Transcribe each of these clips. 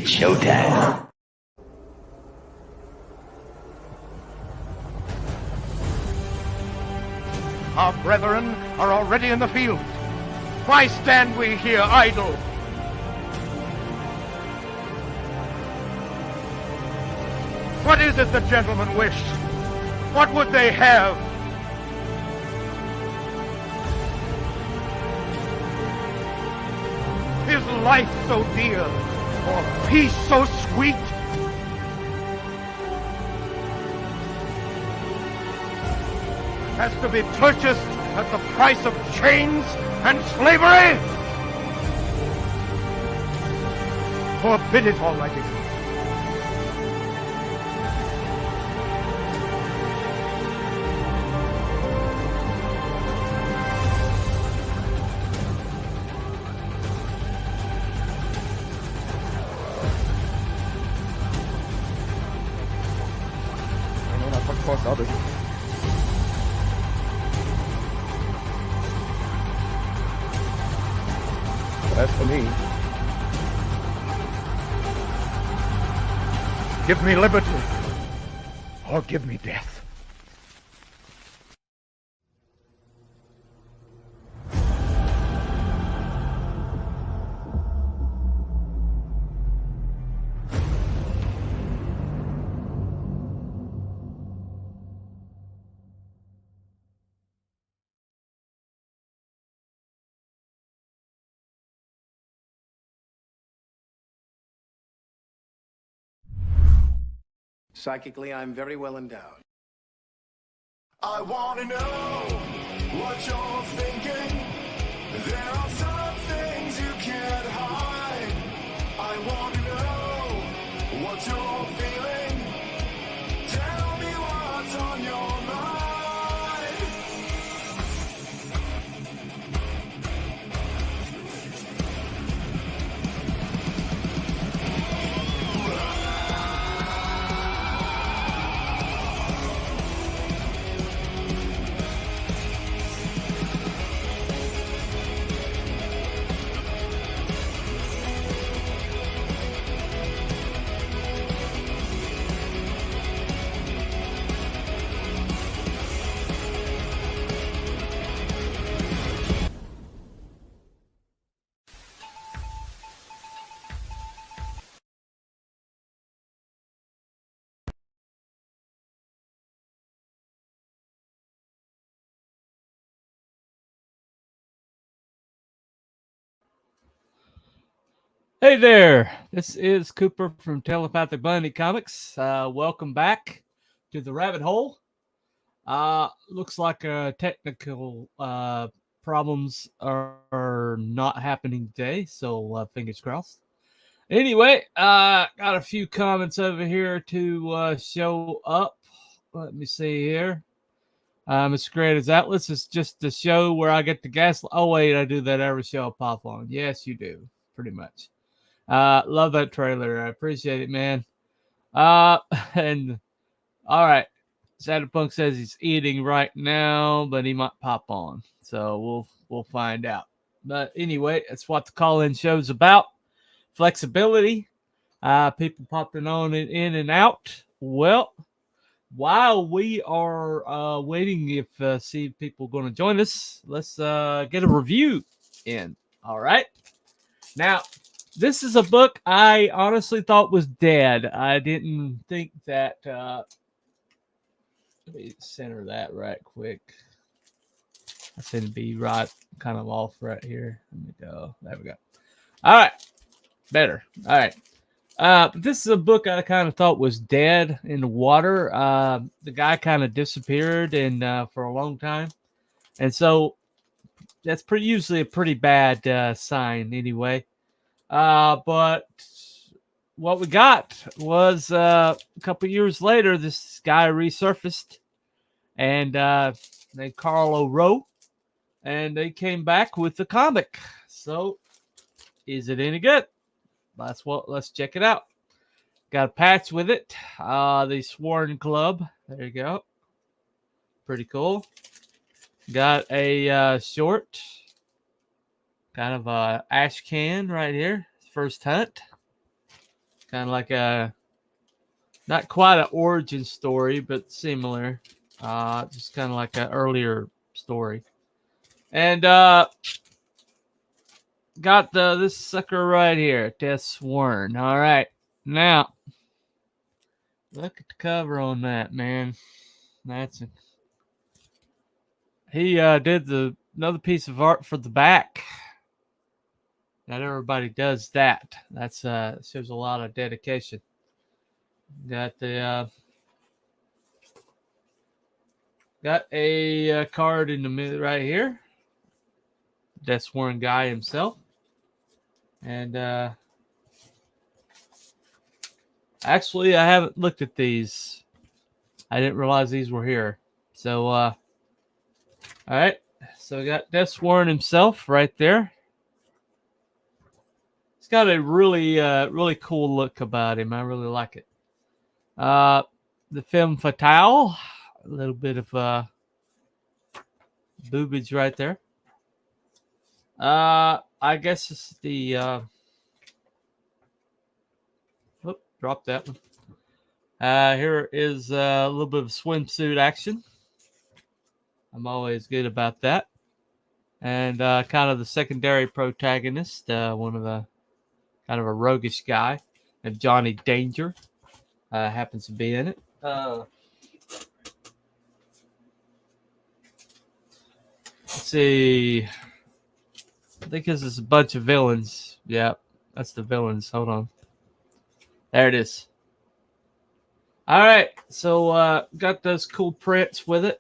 It's showtime. Our brethren are already in the field. Why stand we here idle? What is it the gentlemen wish? What would they have? Is life so dear, or peace so sweet? Has to be purchased at the price of chains and slavery? Forbid it, Almighty God. I know not what cost others. That's for me. Give me liberty, or give me death. Psychically, I'm very well endowed. I wanna know what you're thinking. There are some things you can't hide. I wanna know what you're feeling. Tell me what's on your mind. Hey there, this is Cooper from Telepathic Bunny Comics. Welcome back to the rabbit hole. Looks like technical problems are not happening today, so fingers crossed. Anyway, got a few comments over here to show up. Let me see here. Mr. Creator's Atlas is just the show where I get the gas. Oh, wait, I do that every show I pop on. Yes, you do, pretty much. Love that trailer. I appreciate it, man. And all right. Cyberpunk says he's eating right now, but he might pop on. So we'll find out. But anyway, that's what the call-in show's about. Flexibility. People popping on and in and out. Well, while we are waiting if see if people are going to join us, let's get a review in. All right. Now, this is a book I honestly thought was dead. I didn't think that. Let me center that right quick. I said to be right, kind of off right here. Let me go. There we go. All right. Better. All right. This is a book I kind of thought was dead in the water. The guy kind of disappeared for a long time. And so that's usually a pretty bad sign anyway. But what we got was a couple years later, this guy resurfaced, and named Carlo wrote, and they came back with the comic. So, is it any good? Let's check it out. Got a patch with it. The Sworn Club. There you go. Pretty cool. Got a short. Kind of a ash can right here. First hunt. kind of like a not quite an origin story, but similar. Just kind of like an earlier story. And got this sucker right here, Death Sworn. All right, now look at the cover on that, man. He did another piece of art for the back. Not everybody does that. That's shows a lot of dedication. Got a card in the middle right here. Death Sworn guy himself. And actually, I haven't looked at these. I didn't realize these were here. So, all right. So we got Death Sworn himself right there. He's got a really cool look about him. I really like it. The femme fatale, a little bit of boobage right there. I guess it's the drop that one. Here is a little bit of swimsuit action. I'm always good about that. And kind of the secondary protagonist, one of the kind of a roguish guy, and Johnny Danger happens to be in it. Let's see. I think this is a bunch of villains. Yeah, that's the villains. Hold on. There it is. All right, so got those cool prints with it.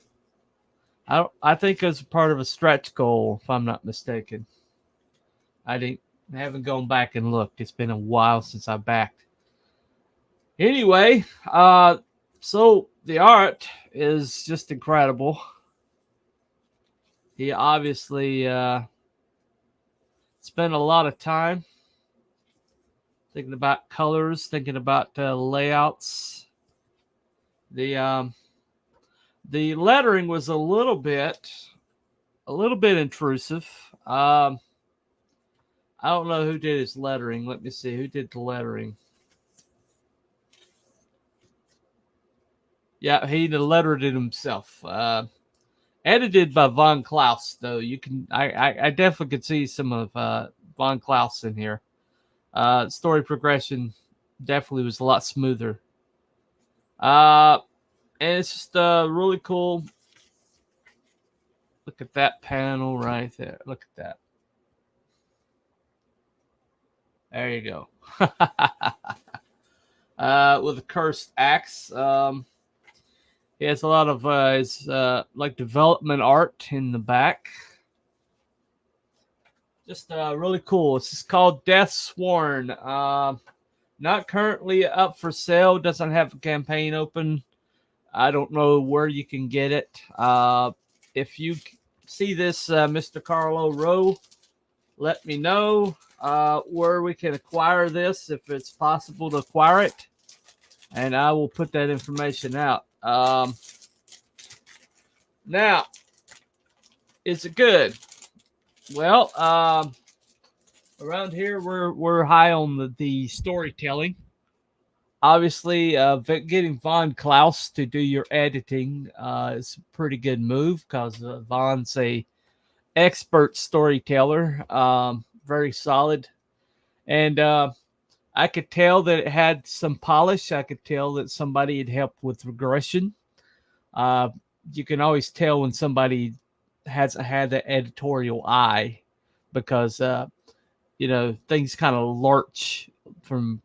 I think it was part of a stretch goal, if I'm not mistaken. I haven't gone back and looked. It's been a while since I backed. Anyway, so the art is just incredible. He obviously spent a lot of time thinking about colors, thinking about layouts. The lettering was a little bit intrusive. I don't know who did his lettering. Let me see who did the lettering. Yeah, he lettered it himself. Edited by Von Klaus, though. I definitely could see some of Von Klaus in here. Story progression definitely was a lot smoother. And it's just really cool. Look at that panel right there. Look at that. There you go. With a cursed axe. He has a lot of his like development art in the back. Just really cool. This is called Death Sworn. Not currently up for sale. Doesn't have a campaign open. I don't know where you can get it. If you see this, Mr. Carlo Rowe, let me know where we can acquire this, if it's possible to acquire it, and I will put that information out. Now, is it good? Well, around here we're high on the storytelling. Obviously, getting Von Klaus to do your editing is a pretty good move, because Von's a expert storyteller, very solid, and I could tell that it had some polish. I could tell that somebody had helped with regression. You can always tell when somebody hasn't had the editorial eye, because things kind of lurch from.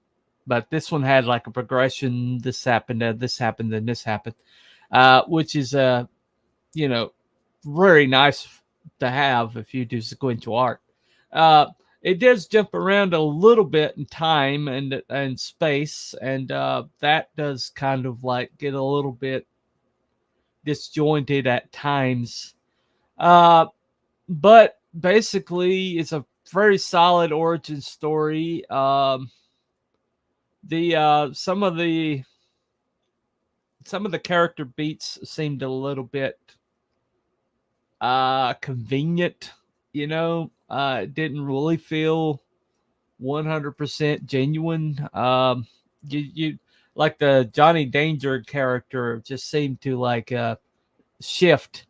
But this one had like a progression. This happened, then this happened, then this happened, which is very nice to have if you do sequential art. It does jump around a little bit in time and space, and that does kind of like get a little bit disjointed at times. But basically, it's a very solid origin story. Some of the character beats seemed a little bit convenient. It didn't really feel 100% genuine. You like the Johnny Danger character just seemed to like shift.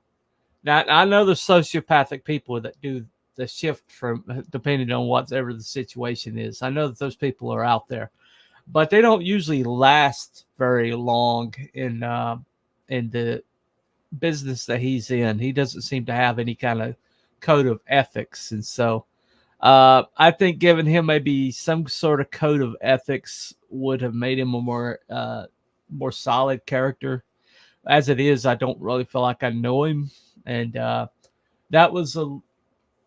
Now I know there's sociopathic people that do the shift from depending on whatever the situation is. I know that those people are out there, but they don't usually last very long in the business that he's in. He doesn't seem to have any kind of code of ethics, and so I think giving him maybe some sort of code of ethics would have made him a more solid character. As it is, I don't really feel like I know him, and that was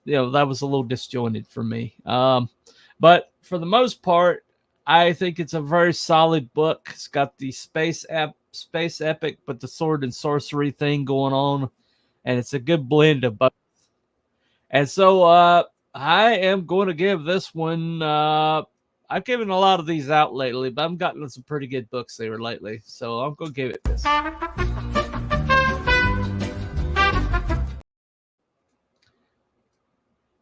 that was a little disjointed for me. But for the most part, I think it's a very solid book. It's got the space epic, but the sword and sorcery thing going on, and it's a good blend of both. And so I am going to give this one. I've given a lot of these out lately, but I've gotten some pretty good books there lately, so I'm going to give it this.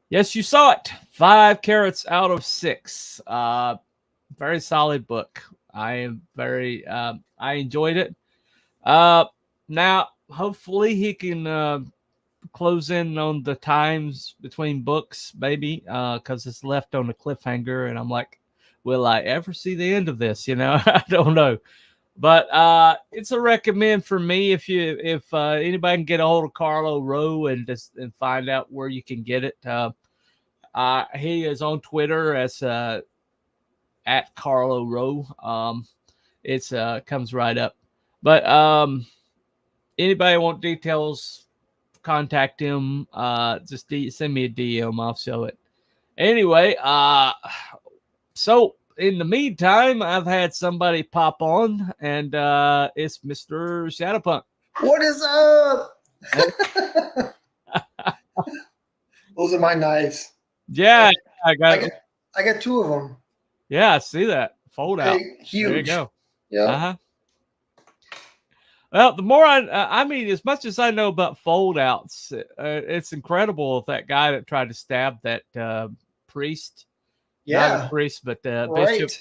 Yes, you saw it. 5 carats out of 6. Very solid book. I am very. I enjoyed it. Now, hopefully, he can close in on the times between books, maybe, because it's left on a cliffhanger, and I'm like, will I ever see the end of this? I don't know. But it's a recommend for me if anybody can get a hold of Carlo Rowe and find out where you can get it. He is on Twitter as at Carlo Rowe. It's comes right up. But anybody want details, contact him. Just send me a DM. I'll show it. Anyway, so in the meantime, I've had somebody pop on, and it's Mr. Shadowpunk. What is up? Those are my knives. Yeah, I got 2 of them. Yeah, I see that. Fold out. Huge. There you go. Yeah. Uh-huh. Well, the more I mean, as much as I know about fold outs, it's incredible that guy that tried to stab that priest. Yeah. Not a priest, but right. bishop.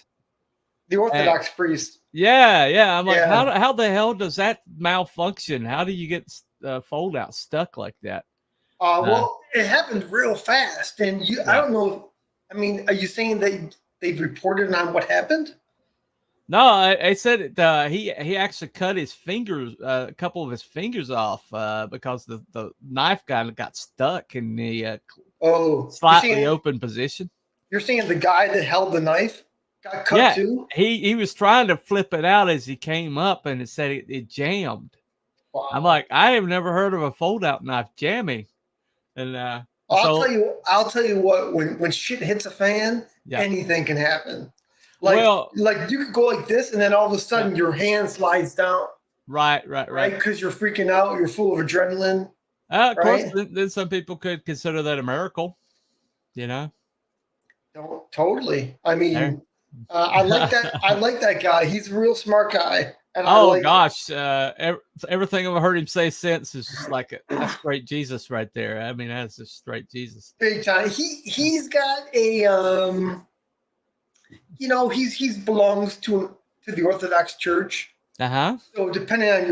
The Orthodox priest. Yeah. I'm like, how the hell does that malfunction? How do you get fold out stuck like that? Well, it happened real fast, and I don't know. I mean, are you saying they've reported on what happened? No, I said he actually cut his fingers, a couple of his fingers off because the knife got stuck in the slightly open position. You're saying the guy that held the knife got cut too? He was trying to flip it out as he came up, and it said it jammed. Wow. I'm like, I have never heard of a fold-out knife jamming. And I'll tell you what, when shit hits a fan, anything can happen. Like you could go like this, and then all of a sudden your hand slides down. Right. Because you're freaking out. You're full of adrenaline. Of course, then some people could consider that a miracle. Totally. I mean, I like that. I like that guy. He's a real smart guy. And gosh, everything I've heard him say since is just like that's straight Jesus right there. I mean, that's just straight Jesus. Big time. He's got a he's belongs to the Orthodox Church. So depending on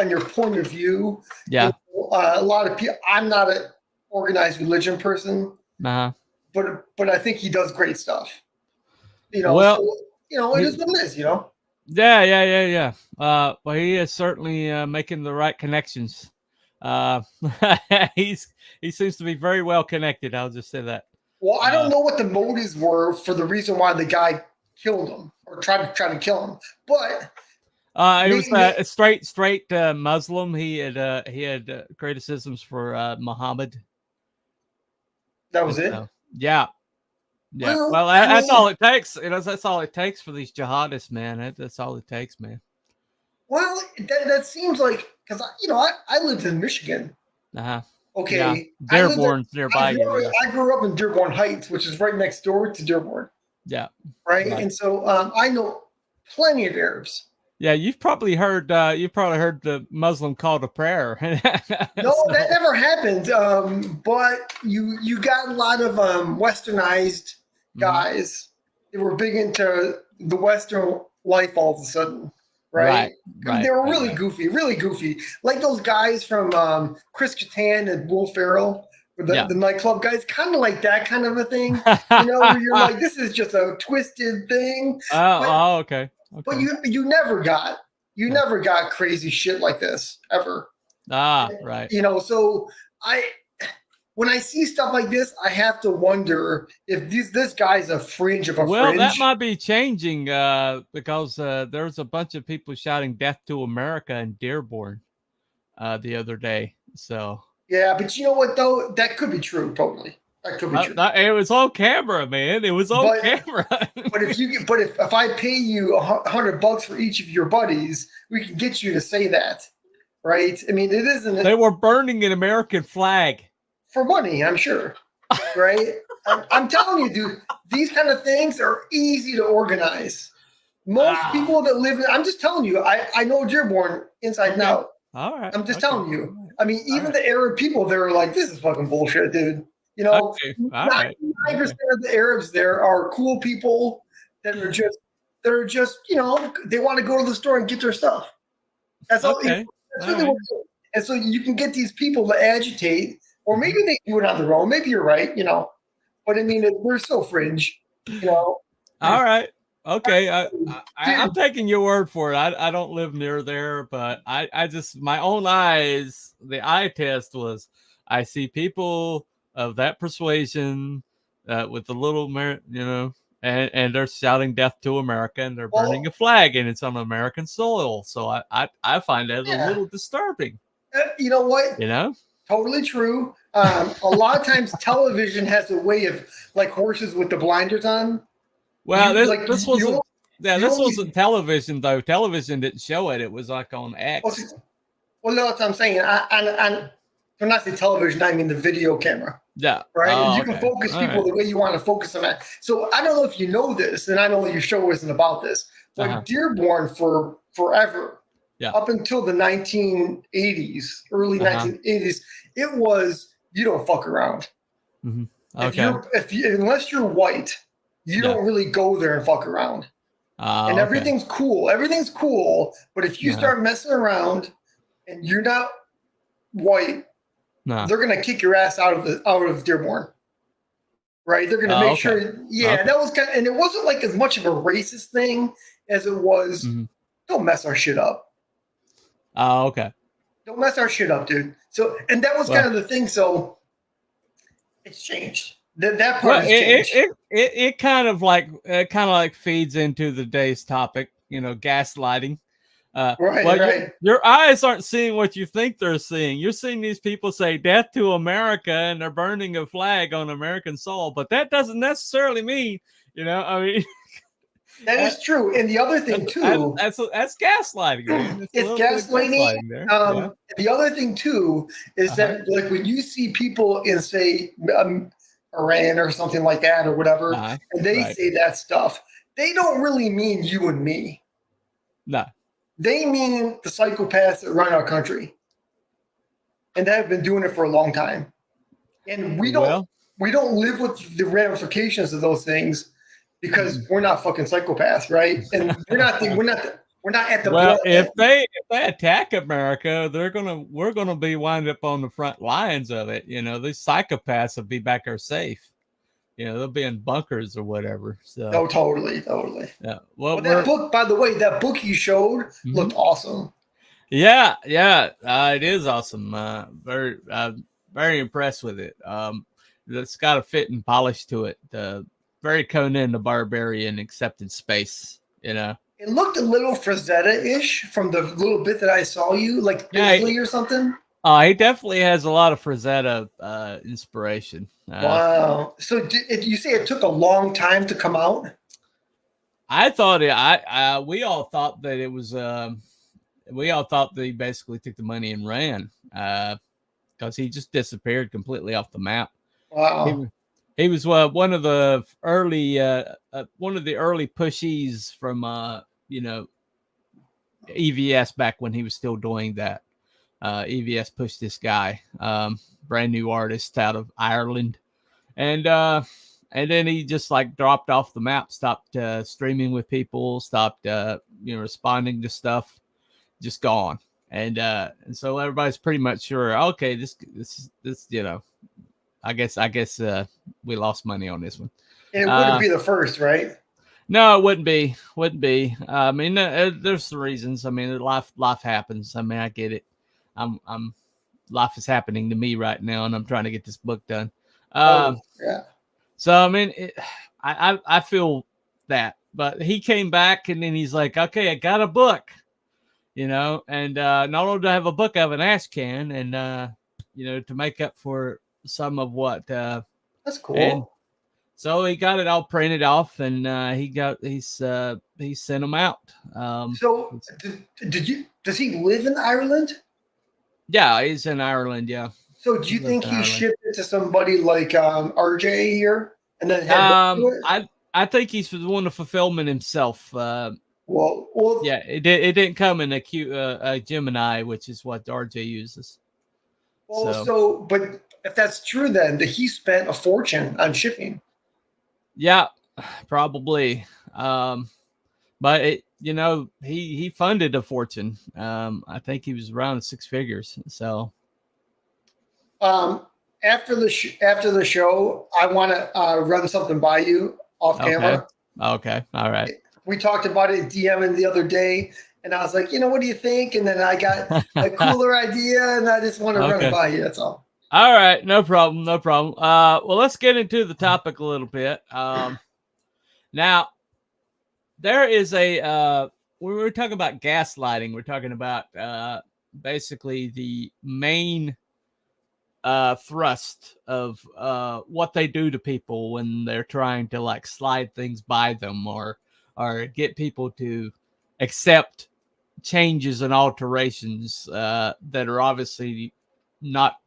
your point of view, a lot of people. I'm not an organized religion person. But I think he does great stuff. It is what it is. Yeah. Well, he is certainly making the right connections. He seems to be very well connected. I'll just say that. Well, I don't know what the motives were for the reason why the guy killed him or tried to kill him, but it was a straight Muslim. He had criticisms for Muhammad. That was it. Yeah. Well, that's all it takes. That's all it takes for these jihadists, man. That's all it takes, man. Well, that seems like because I lived in Michigan. Okay, yeah. Dearborn's nearby. I grew up in Dearborn Heights, which is right next door to Dearborn. Yeah. Right, and so I know plenty of Arabs. Yeah, you've probably heard the Muslim call to prayer. No, that never happened. But you got a lot of westernized guys they were big into the Western life all of a sudden, right? I mean, they were really goofy, really goofy. Like those guys from Chris Kattan and Will Ferrell, the nightclub guys, kind of like that kind of a thing. Where you're like, this is just a twisted thing. Okay. But you never got crazy shit like this ever. Right. So when I see stuff like this, I have to wonder if this guy's a fringe of a fringe. Well, that might be changing because there's a bunch of people shouting "Death to America" in Dearborn the other day. So yeah, but you know what though? That could be true. Totally, that could be true. It was on camera, man. It was on camera. But if I pay you $100 for each of your buddies, we can get you to say that, right? I mean, it isn't. They were burning an American flag. For money, I'm sure, right? I'm telling you, dude, these kind of things are easy to organize. Most people that live I'm just telling you, I know Dearborn inside and out. All right. I'm just telling you. I mean, even the Arab people, they're like, this is fucking bullshit, dude. 99% of the Arabs there are cool people that are just, they want to go to the store and get their stuff. That's all. That's what they want to do. And so you can get these people to agitate. Or maybe they do it on their own. Maybe you're right, But I mean, we're so fringe, All right. Okay. I'm taking your word for it. I don't live near there, but I just, my own eyes, the eye test was, I see people of that persuasion with the little, and they're shouting "Death to America" and they're burning a flag and it's on American soil. So I find that a little disturbing. You know what? Totally true. A lot of times television has a way of like horses with the blinders on. Well, this wasn't television though. Television didn't show it. It was like on X. Well, no, that's what I'm saying. And when I say television, I mean the video camera. Yeah. Right. You can focus people the way you want to focus them at. So I don't know if you know this, and I know your show isn't about this, but Dearborn for forever. Yeah. Up until the 1980s, early 1980s, it was you don't fuck around. Mm-hmm. Okay. Unless you're white, you don't really go there and fuck around. And everything's cool. Everything's cool. But if you start messing around and you're not white, they're gonna kick your ass out of Dearborn. Right? They're gonna make sure. Yeah, that was and it wasn't like as much of a racist thing as it was. Don't mess our shit up. Oh, okay. Don't mess our shit up, dude. So, and that was kind of the thing. So, it's changed. That part has changed. It kind of like feeds into the day's topic. Gaslighting. Right. Your eyes aren't seeing what you think they're seeing. You're seeing these people say "Death to America" and they're burning a flag on American soil, but that doesn't necessarily mean, I mean. That is true. And the other thing too, that's gaslighting. It's gaslighting. The other thing too is that like when you see people in say Iran or something like that or whatever, and they say that stuff, they don't really mean you and me. No. They mean the psychopaths that run our country. And they have been doing it for a long time. And we don't live with the ramifications of those things. Because we're not fucking psychopaths, right? And we're not at the well. If they attack America, we're gonna be wind up on the front lines of it. These psychopaths will be back there safe. They'll be in bunkers or whatever. So no, totally. Yeah. Well, that book, by the way, that book you showed looked awesome. Yeah. It is awesome. Very impressed with it. It's got a fit and polish to it. Very Conan the Barbarian, accepted space, It looked a little Frazetta-ish from the little bit that I saw you, like Disney or something. He definitely has a lot of Frazetta inspiration. Wow. So you say it took a long time to come out? I thought we all thought that it was, we all thought that he basically took the money and ran because he just disappeared completely off the map. Wow. He was one of the early pushies from EVS back when he was still doing that. EVS pushed this guy, brand new artist out of Ireland, and and then he just like dropped off the map, stopped streaming with people, stopped responding to stuff, just gone. And so everybody's pretty much sure, okay, this I guess we lost money on this one. And it wouldn't be the first, right? No, it wouldn't be. I mean, there's the reasons. I mean, life happens. I mean, I get it. Life is happening to me right now, and I'm trying to get this book done. Yeah. So I mean, I feel that, but he came back and then he's like, okay, I got a book, and not only do I have a book, I have an ash can, and to make up for some of what. That's cool. And so he got it all printed off, and he sent them out. So does he live in Ireland? Yeah, he's in Ireland. Yeah. So do you think he shipped it to somebody like RJ here, and then had I think he's the one of fulfillment himself. Well, yeah, it didn't come in a Gemini, which is what RJ uses. Well, but if that's true, then he spent a fortune on shipping. Yeah, probably. But he funded a fortune. I think he was around 6 figures. So, after the show, I want to run something by you off camera. Okay. All right. We talked about it DMing the other day, and I was like, what do you think? And then I got a cooler idea, and I just want to run it by you. That's all. All right, no problem. Well, let's get into the topic a little bit. Now, there is when we're talking about gaslighting, we're talking about basically the main thrust of what they do to people when they're trying to like slide things by them or get people to accept changes and alterations that are obviously not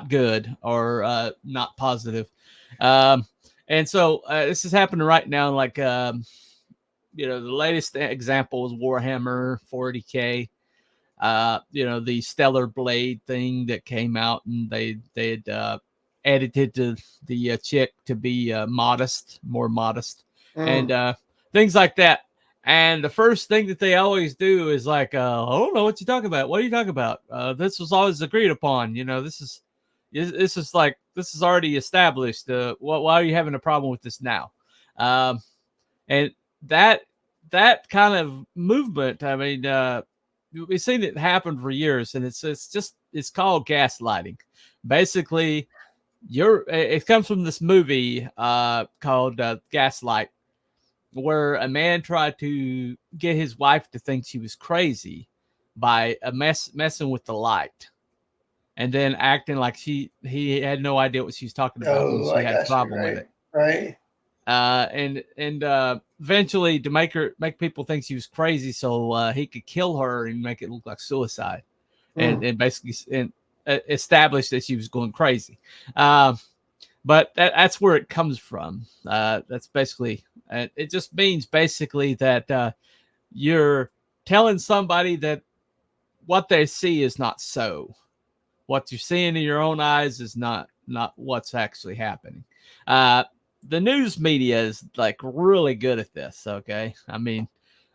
good or not positive. And so this is happening right now. Like, the latest example is Warhammer 40K. The Stellar Blade thing that came out, and they had edited the chick to be more modest, and things like that. And the first thing that they always do is like, I don't know what you're talking about. What are you talking about? This was always agreed upon. This is already established. Why are you having a problem with this now? And that kind of movement, I mean, we've seen it happen for years, and it's called gaslighting. Basically, it comes from this movie called Gaslight, where a man tried to get his wife to think she was crazy by messing with the light, and then acting like he had no idea what she was talking about when she had a problem with it. Right. And eventually to make people think she was crazy, so he could kill her and make it look like suicide, and basically establish that she was going crazy. But that's where it comes from. That's basically, it just means basically that you're telling somebody that what they see is not so. What you're seeing in your own eyes is not what's actually happening. The news media is like really good at this. Okay. I mean,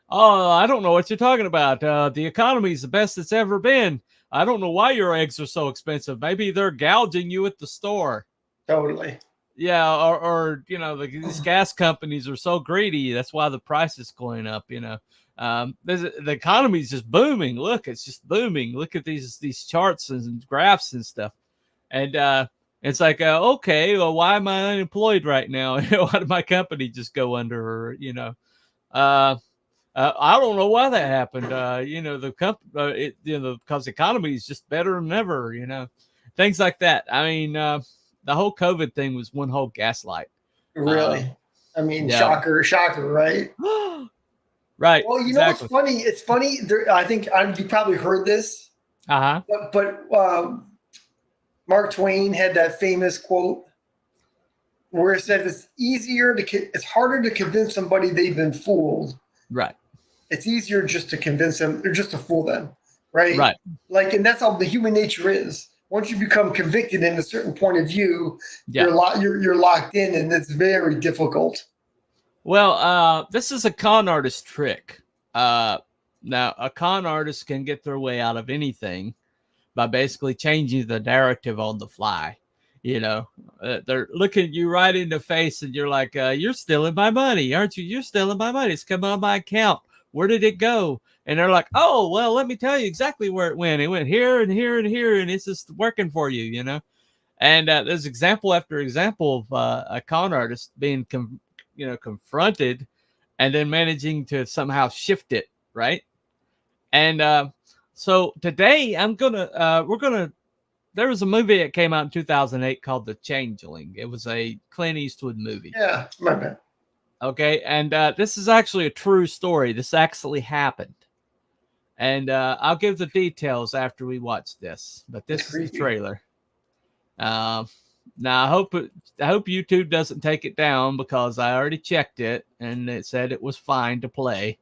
I don't know what you're talking about. The economy is the best it's ever been. I don't know why your eggs are so expensive. Maybe they're gouging you at the store. Totally. Yeah. Or these gas companies are so greedy. That's why the price is going up, the economy is just booming. Look, it's just booming. Look at these charts and graphs and stuff. And, it's like, okay, well, why am I unemployed right now? Why did my company just go under? I don't know why that happened. The company, because the economy is just better than ever. Things like that. I mean, the whole COVID thing was one whole gaslight. Really? I mean, yeah. Shocker, right? Right. Well, exactly. What's funny? It's funny. I think you probably heard this. But Mark Twain had that famous quote where it says it's harder to convince somebody they've been fooled. Right. It's easier just to convince them, or just to fool them. Right. Right. Like, and that's how the human nature is. once you become convicted in a certain point of view, Yeah. you're locked in, and it's very difficult. Well, this is a con artist trick. Now, a con artist can get their way out of anything by basically changing the narrative on the fly. You know, they're looking you right in the face, and you're like, "You're stealing my money, aren't you? You're stealing my money. It's coming on my account. Where did it go?" And they're like, "Oh, well, let me tell you exactly where it went. It went here and here and here, and it's just working for you, you know." And there's example after example of a con artist being confronted and then managing to somehow shift it, right? And so today there was a movie that came out in 2008 called The Changeling. It was a Clint Eastwood movie. Yeah, my bad. Okay, and this is actually a true story. This actually happened. And I'll give the details after we watch this, but this is the trailer. Now I hope YouTube doesn't take it down, because I already checked it and it said it was fine to play,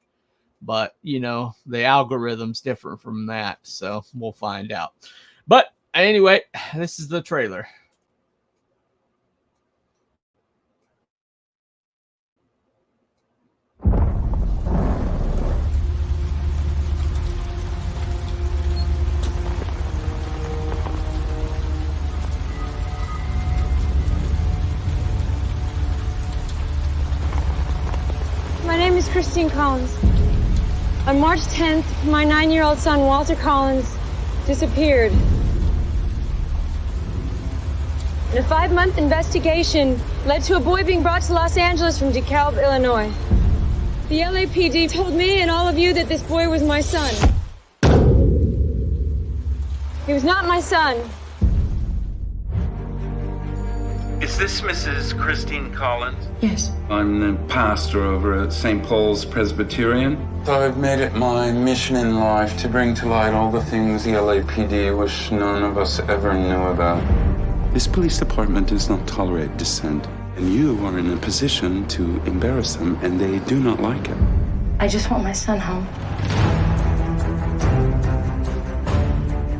but the algorithm's different from that, so we'll find out. But anyway, this is the trailer. My name is Christine Collins. On March 10th, my 9-year-old son, Walter Collins, disappeared. And a 5-month investigation led to a boy being brought to Los Angeles from DeKalb, Illinois. The LAPD told me and all of you that this boy was my son. He was not my son. Is this Mrs. Christine Collins? Yes. I'm the pastor over at St. Paul's Presbyterian. I've made it my mission in life to bring to light all the things the LAPD wish none of us ever knew about. This police department does not tolerate dissent, and you are in a position to embarrass them, and they do not like it. I just want my son home.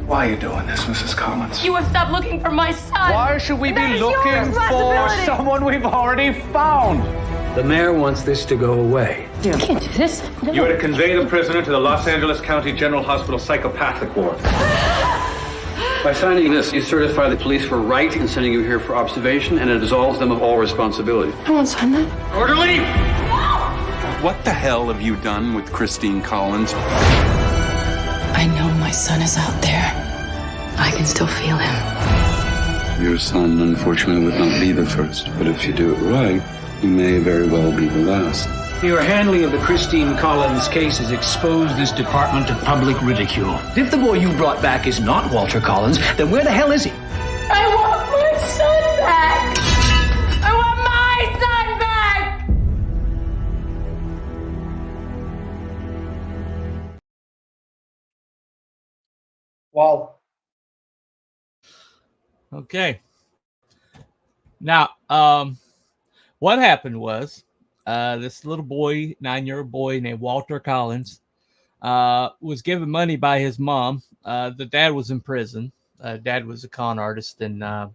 Why are you doing this, Mrs. Collins? You have stopped looking for my son. Why should we be That is your looking for responsibility. someone we've already found? The mayor wants this to go away. You can't do this. No. You are to convey the prisoner to the Los Angeles County General Hospital psychopathic ward. By signing this, you certify the police were right in sending you here for observation, and it absolves them of all responsibility. I won't sign that. Orderly! What the hell have you done with Christine Collins? I know my son is out there. I can still feel him. Your son, unfortunately, would not be the first, but if you do it right, you may very well be the last. Your handling of the Christine Collins case has exposed this department to public ridicule. If the boy you brought back is not Walter Collins, then where the hell is he? I want my son back. I want my son back. Wow. Okay. Now, what happened was this little boy, 9-year-old boy named Walter Collins, was given money by his mom. The dad was in prison. Dad was a con artist and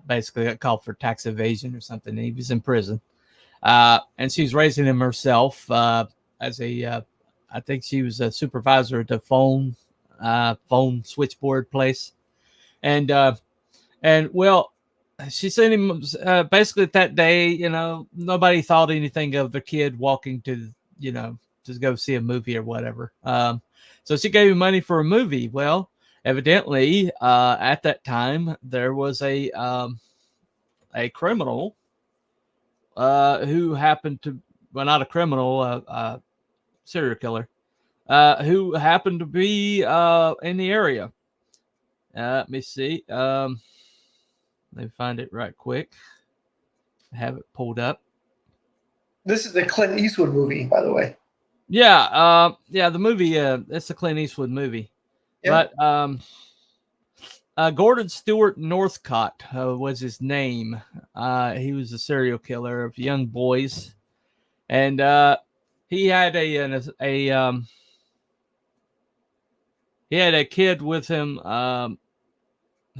basically got called for tax evasion or something. And he was in prison. And she's raising him herself as I think she was a supervisor at the phone switchboard place. And well, she sent him basically that day, nobody thought anything of the kid walking to, to go see a movie or whatever. So she gave him money for a movie. Well, evidently, at that time, there was a criminal who happened to, well, not a criminal, a serial killer, who happened to be in the area. Let me see. Let me find it right quick. I have it pulled up. This is the Clint Eastwood movie, by the way. Yeah, the movie. It's a Clint Eastwood movie. Yeah. But Gordon Stewart Northcott was his name. He was a serial killer of young boys, and he had he had a kid with him.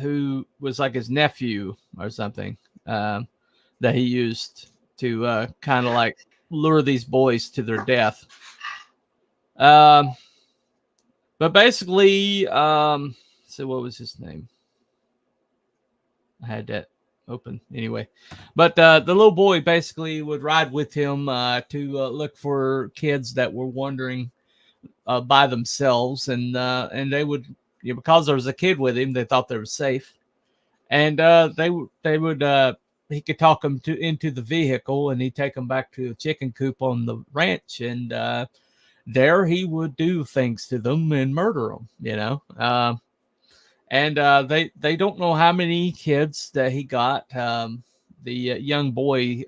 who was like his nephew or something, that he used to kind of like lure these boys to their death. But basically, so what was his name? I had that open anyway. But the little boy basically would ride with him to look for kids that were wandering by themselves, and they would, because there was a kid with him, they thought they were safe, and they would he could talk them into the vehicle, and he'd take them back to a chicken coop on the ranch, and there he would do things to them and murder them, and they don't know how many kids that he got. The young boy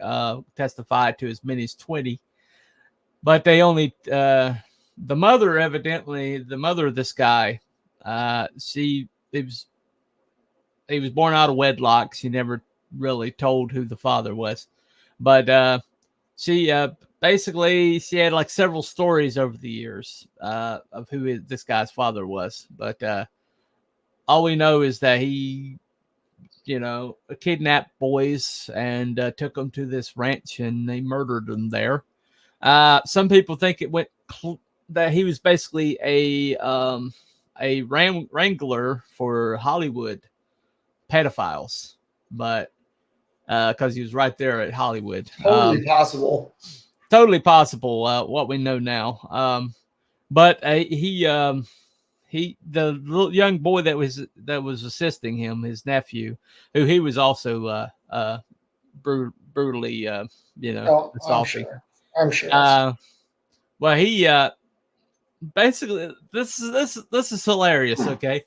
testified to as many as 20, but they only the mother of this guy, he was born out of wedlock. She never really told who the father was, but she basically she had like several stories over the years of who this guy's father was, but all we know is that he kidnapped boys and took them to this ranch, and they murdered them there. Some people think it went that he was basically a wrangler for Hollywood pedophiles, but because he was right there at Hollywood. Totally possible. Totally possible. What we know now. But the little young boy that was assisting him, his nephew, who he was also brutally, assaulting. I'm sure. Well, he basically this is hilarious. Okay,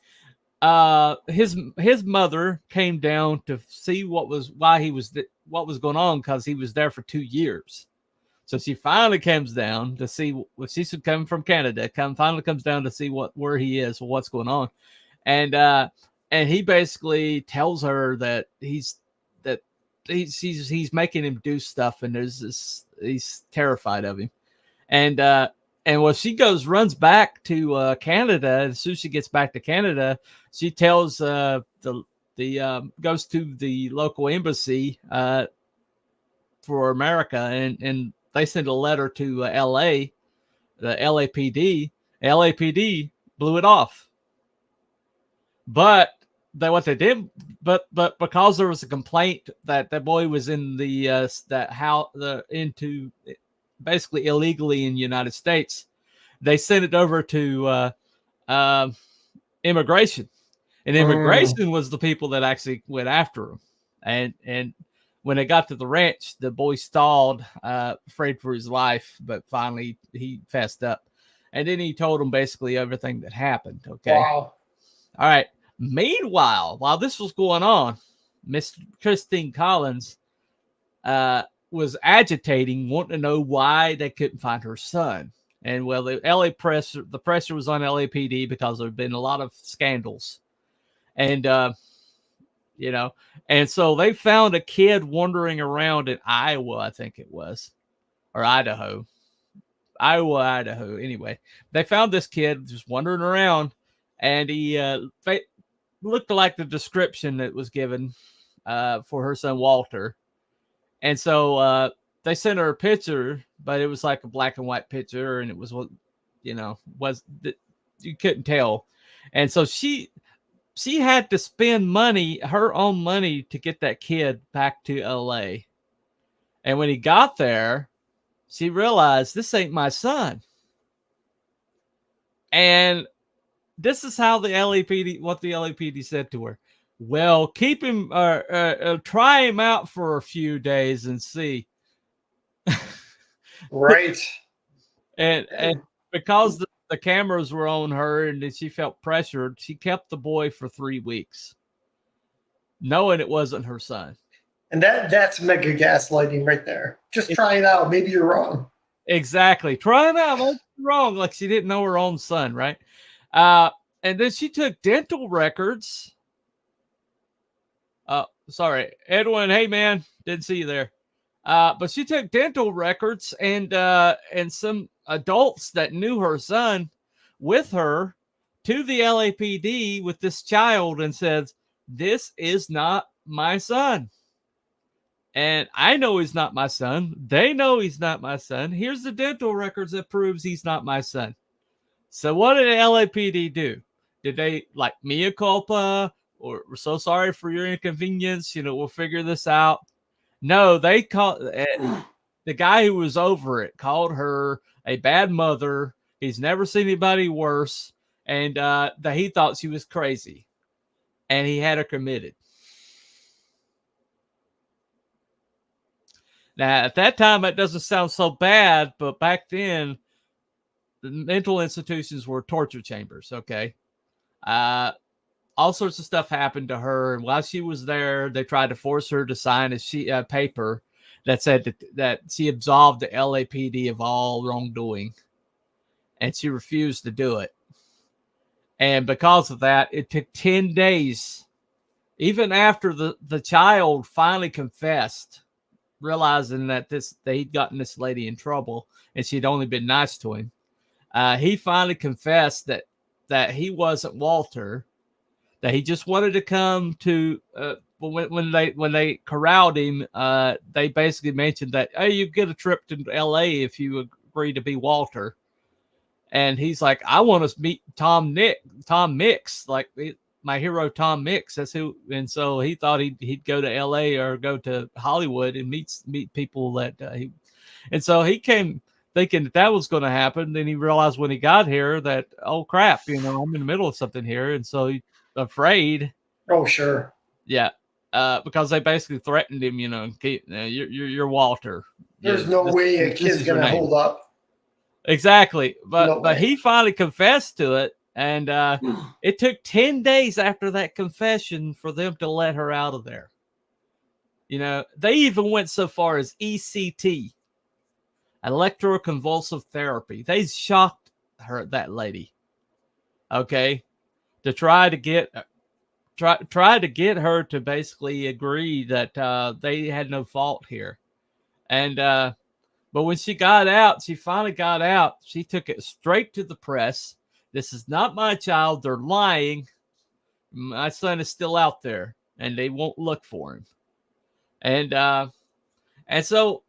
his mother came down to see what was going on, because he was there for 2 years. So she finally comes down to see what she's coming from Canada. Finally comes down to see where he is, what's going on, and he basically tells her that he's making him do stuff, and he's terrified of him, and when she runs back to Canada, as soon as she gets back to Canada, she tells goes to the local embassy for America, and they sent a letter to LA, the LAPD. LAPD blew it off. But because there was a complaint that that boy was in into basically illegally in the United States, they sent it over to immigration, and immigration was the people that actually went after him, and when they got to the ranch, the boy stalled, afraid for his life, but finally he fessed up. And then he told them basically everything that happened. Okay. Wow. All right. Meanwhile, while this was going on, Miss Christine Collins was agitating, wanting to know why they couldn't find her son. And well, the pressure was on LAPD because there had been a lot of scandals. And and so they found a kid wandering around in Iowa, I think it was, or Idaho. Anyway, they found this kid just wandering around, and he looked like the description that was given for her son Walter. And so they sent her a picture, but it was like a black and white picture, and it was you couldn't tell. And so she had to spend her own money, to get that kid back to LA. And when he got there, she realized, this ain't my son. And this is how the LAPD said to her. Well, keep him, try him out for a few days and see. Right. and because the cameras were on her and she felt pressured, she kept the boy for 3 weeks, knowing it wasn't her son. And that's mega gaslighting right there. Just try it out. Maybe you're wrong. Exactly. Try it out. Maybe you're wrong. Like she didn't know her own son, right? And then she took dental records. Sorry, Edwin. Hey, man. Didn't see you there. But she took dental records and some adults that knew her son with her to the LAPD with this child, and said, this is not my son. And I know he's not my son. They know he's not my son. Here's the dental records that proves he's not my son. So what did the LAPD do? Did they like mea culpa, or we're so sorry for your inconvenience, we'll figure this out? No, they called the guy who was over it, called her a bad mother. He's never seen anybody worse, and that he thought she was crazy, and he had her committed. Now, at that time, it doesn't sound so bad, but back then, the mental institutions were torture chambers, okay? All sorts of stuff happened to her, and while she was there, they tried to force her to sign a paper that said that she absolved the LAPD of all wrongdoing, and she refused to do it. And because of that, it took 10 days, even after the child finally confessed, realizing that he'd gotten this lady in trouble and she'd only been nice to him. He finally confessed that he wasn't Walter, that he just wanted to come to. When they corralled him, they basically mentioned that, hey, you get a trip to LA if you agree to be Walter. And he's like, I want to meet Tom Mix, like my hero Tom Mix. That's who. And so he thought he'd go to LA or go to Hollywood and meet people that and so he came thinking that was going to happen. Then he realized when he got here that, oh crap, I'm in the middle of something here. And so he's afraid. Oh, sure. Yeah. Because they basically threatened him, you're Walter. There's no way a kid's going to hold up. Exactly. But he finally confessed to it. And it took 10 days after that confession for them to let her out of there. They even went so far as ECT, electroconvulsive therapy. They shocked that lady. Okay. To try to get her to basically agree that they had no fault here. And but when she finally got out, she took it straight to the press. This is not my child. They're lying. My son is still out there, and they won't look for him. And so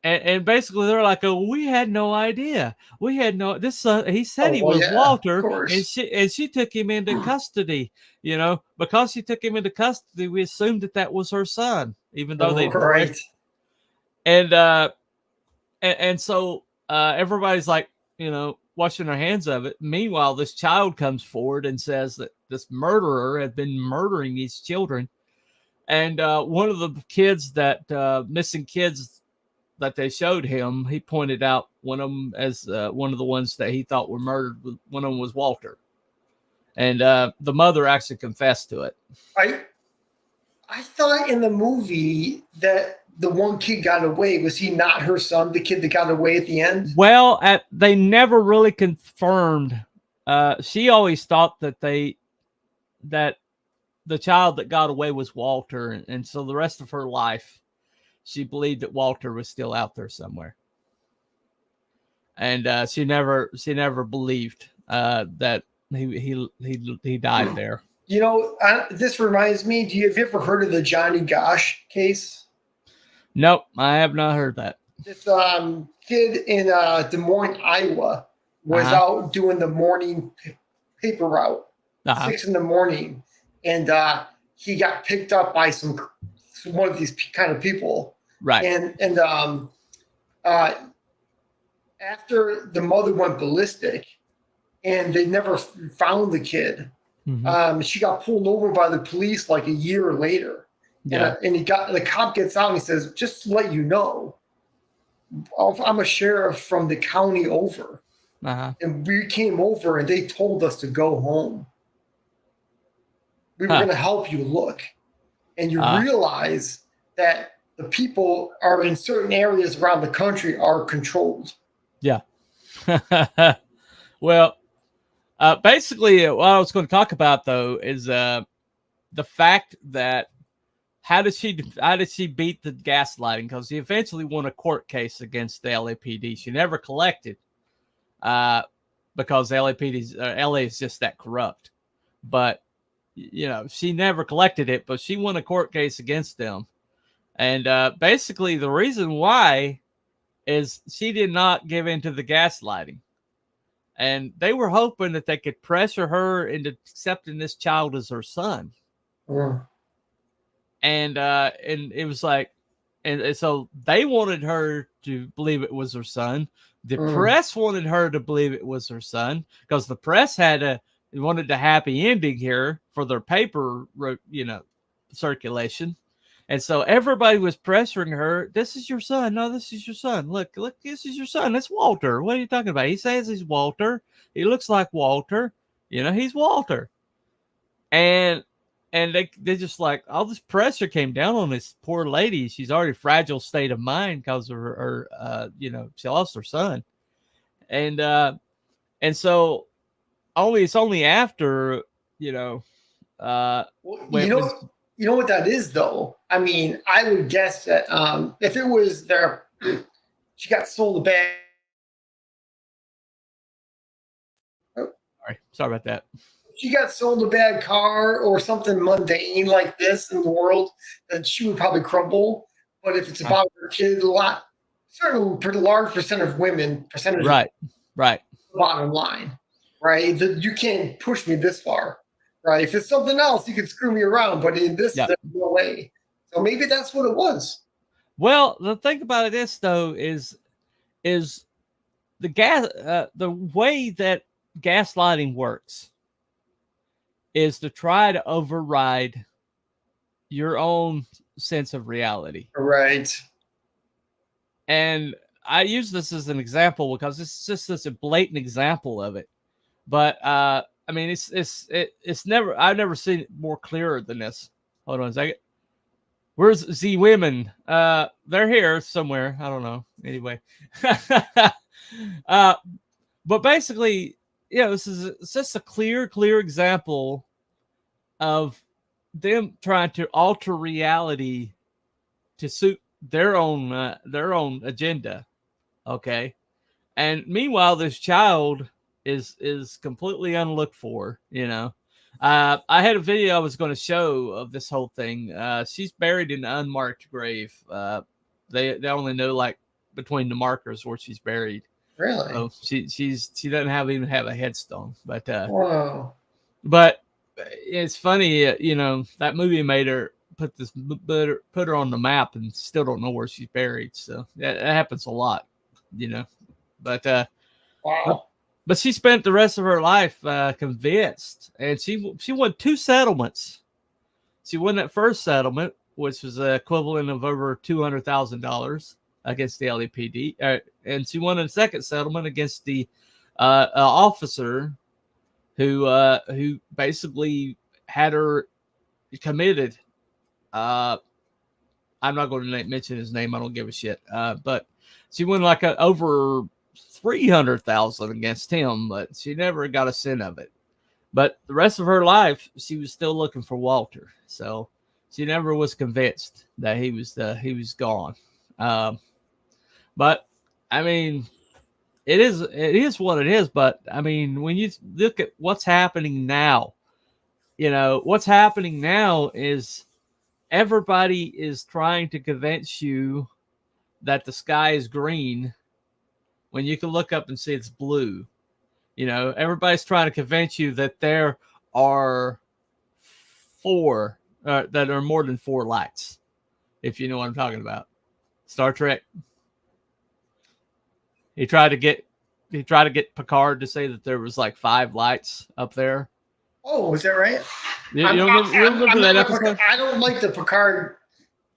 basically they're like, oh, we had no idea. We had no this. He said he was Walter, and she took him into custody. Because she took him into custody, we assumed that was her son, even though they right. And so everybody's like, washing their hands of it. Meanwhile, this child comes forward and says that this murderer had been murdering these children. And one of the kids missing kids that they showed him, he pointed out one of them as one of the ones that he thought were murdered. One of them was Walter. And the mother actually confessed to it. I thought in the movie that the one kid got away. Was he not her son, the kid that got away at the end? Well, they never really confirmed. She always thought that the child that got away was Walter. And so the rest of her life, she believed that Walter was still out there somewhere. And she never believed that he died there. This reminds me, have you ever heard of the Johnny Gosh case? Nope, I have not heard that. This kid in Des Moines, Iowa was out doing the morning paper route, 6 a.m, and he got picked up by one of these kind of people. Right. And after the mother went ballistic and they never found the kid, she got pulled over by the police like a year later. Yeah. And the cop gets out and he says, just to let you know, I'm a sheriff from the county over. And we came over and they told us to go home. We were going to help you look. And you realize that the people are in certain areas around the country are controlled. Yeah. Well, basically what I was going to talk about though is the fact that how did she beat the gaslighting? Because she eventually won a court case against the LAPD. She never collected because LA is just that corrupt. But she never collected it, but she won a court case against them. And basically the reason why is she did not give in to the gaslighting. And they were hoping that they could pressure her into accepting this child as her son. And it was like, and so they wanted her to believe it was her son. The press wanted her to believe it was her son because the press wanted a happy ending here for their paper, circulation. And so everybody was pressuring her. This is your son. No, this is your son. Look, this is your son. That's Walter. What are you talking about? He says he's Walter. He looks like Walter. He's Walter. And they just like all this pressure came down on this poor lady. She's already fragile state of mind because of her she lost her son. And so it's only after, you know what that is, though? I mean, I would guess that if it was she got sold a bag. Sorry about that. She got sold a bad car or something mundane like this in the world, then she would probably crumble. But if it's about her kid, certainly pretty large percentage of women, right, bottom line, right? You can't push me this far. Right. If it's something else, you can screw me around, but in this, there's no way. So maybe that's what it was. Well, the thing about this though is the way that gaslighting works is to try to override your own sense of reality. Right. And I use this as an example because it's just such a blatant example of it. But I mean, it's never. I've never seen it more clearer than this. Hold on a second. Where's the women? They're here somewhere. I don't know. Anyway, but basically, it's just a clear example of them trying to alter reality to suit their own agenda. Okay, and meanwhile, this child is completely unlooked for. I had a video I was going to show of this whole thing. She's buried in an unmarked grave. They only know like between the markers where she's buried. Really? So she doesn't even have a headstone. But wow. But it's funny, that movie made her put her on the map and still don't know where she's buried. So that happens a lot, But wow. But she spent the rest of her life convinced, and she won 2 settlements. She won that first settlement, which was the equivalent of over $200,000 against the LAPD, and she won a second settlement against the officer who basically had her committed. I'm not going to mention his name. I don't give a shit. But she won like over $300,000 against him, but she never got a cent of it. But the rest of her life, she was still looking for Walter. So she never was convinced that he was gone. But I mean, it is what it is. But I mean, when you look at what's happening now, what's happening now is everybody is trying to convince you that the sky is green when you can look up and see it's blue. Everybody's trying to convince you that there are more than 4 lights, if you know what I'm talking about. Star Trek. He tried to get Picard to say that there was like 5 lights up there. Oh, is that right? You remember that episode? I don't like the Picard.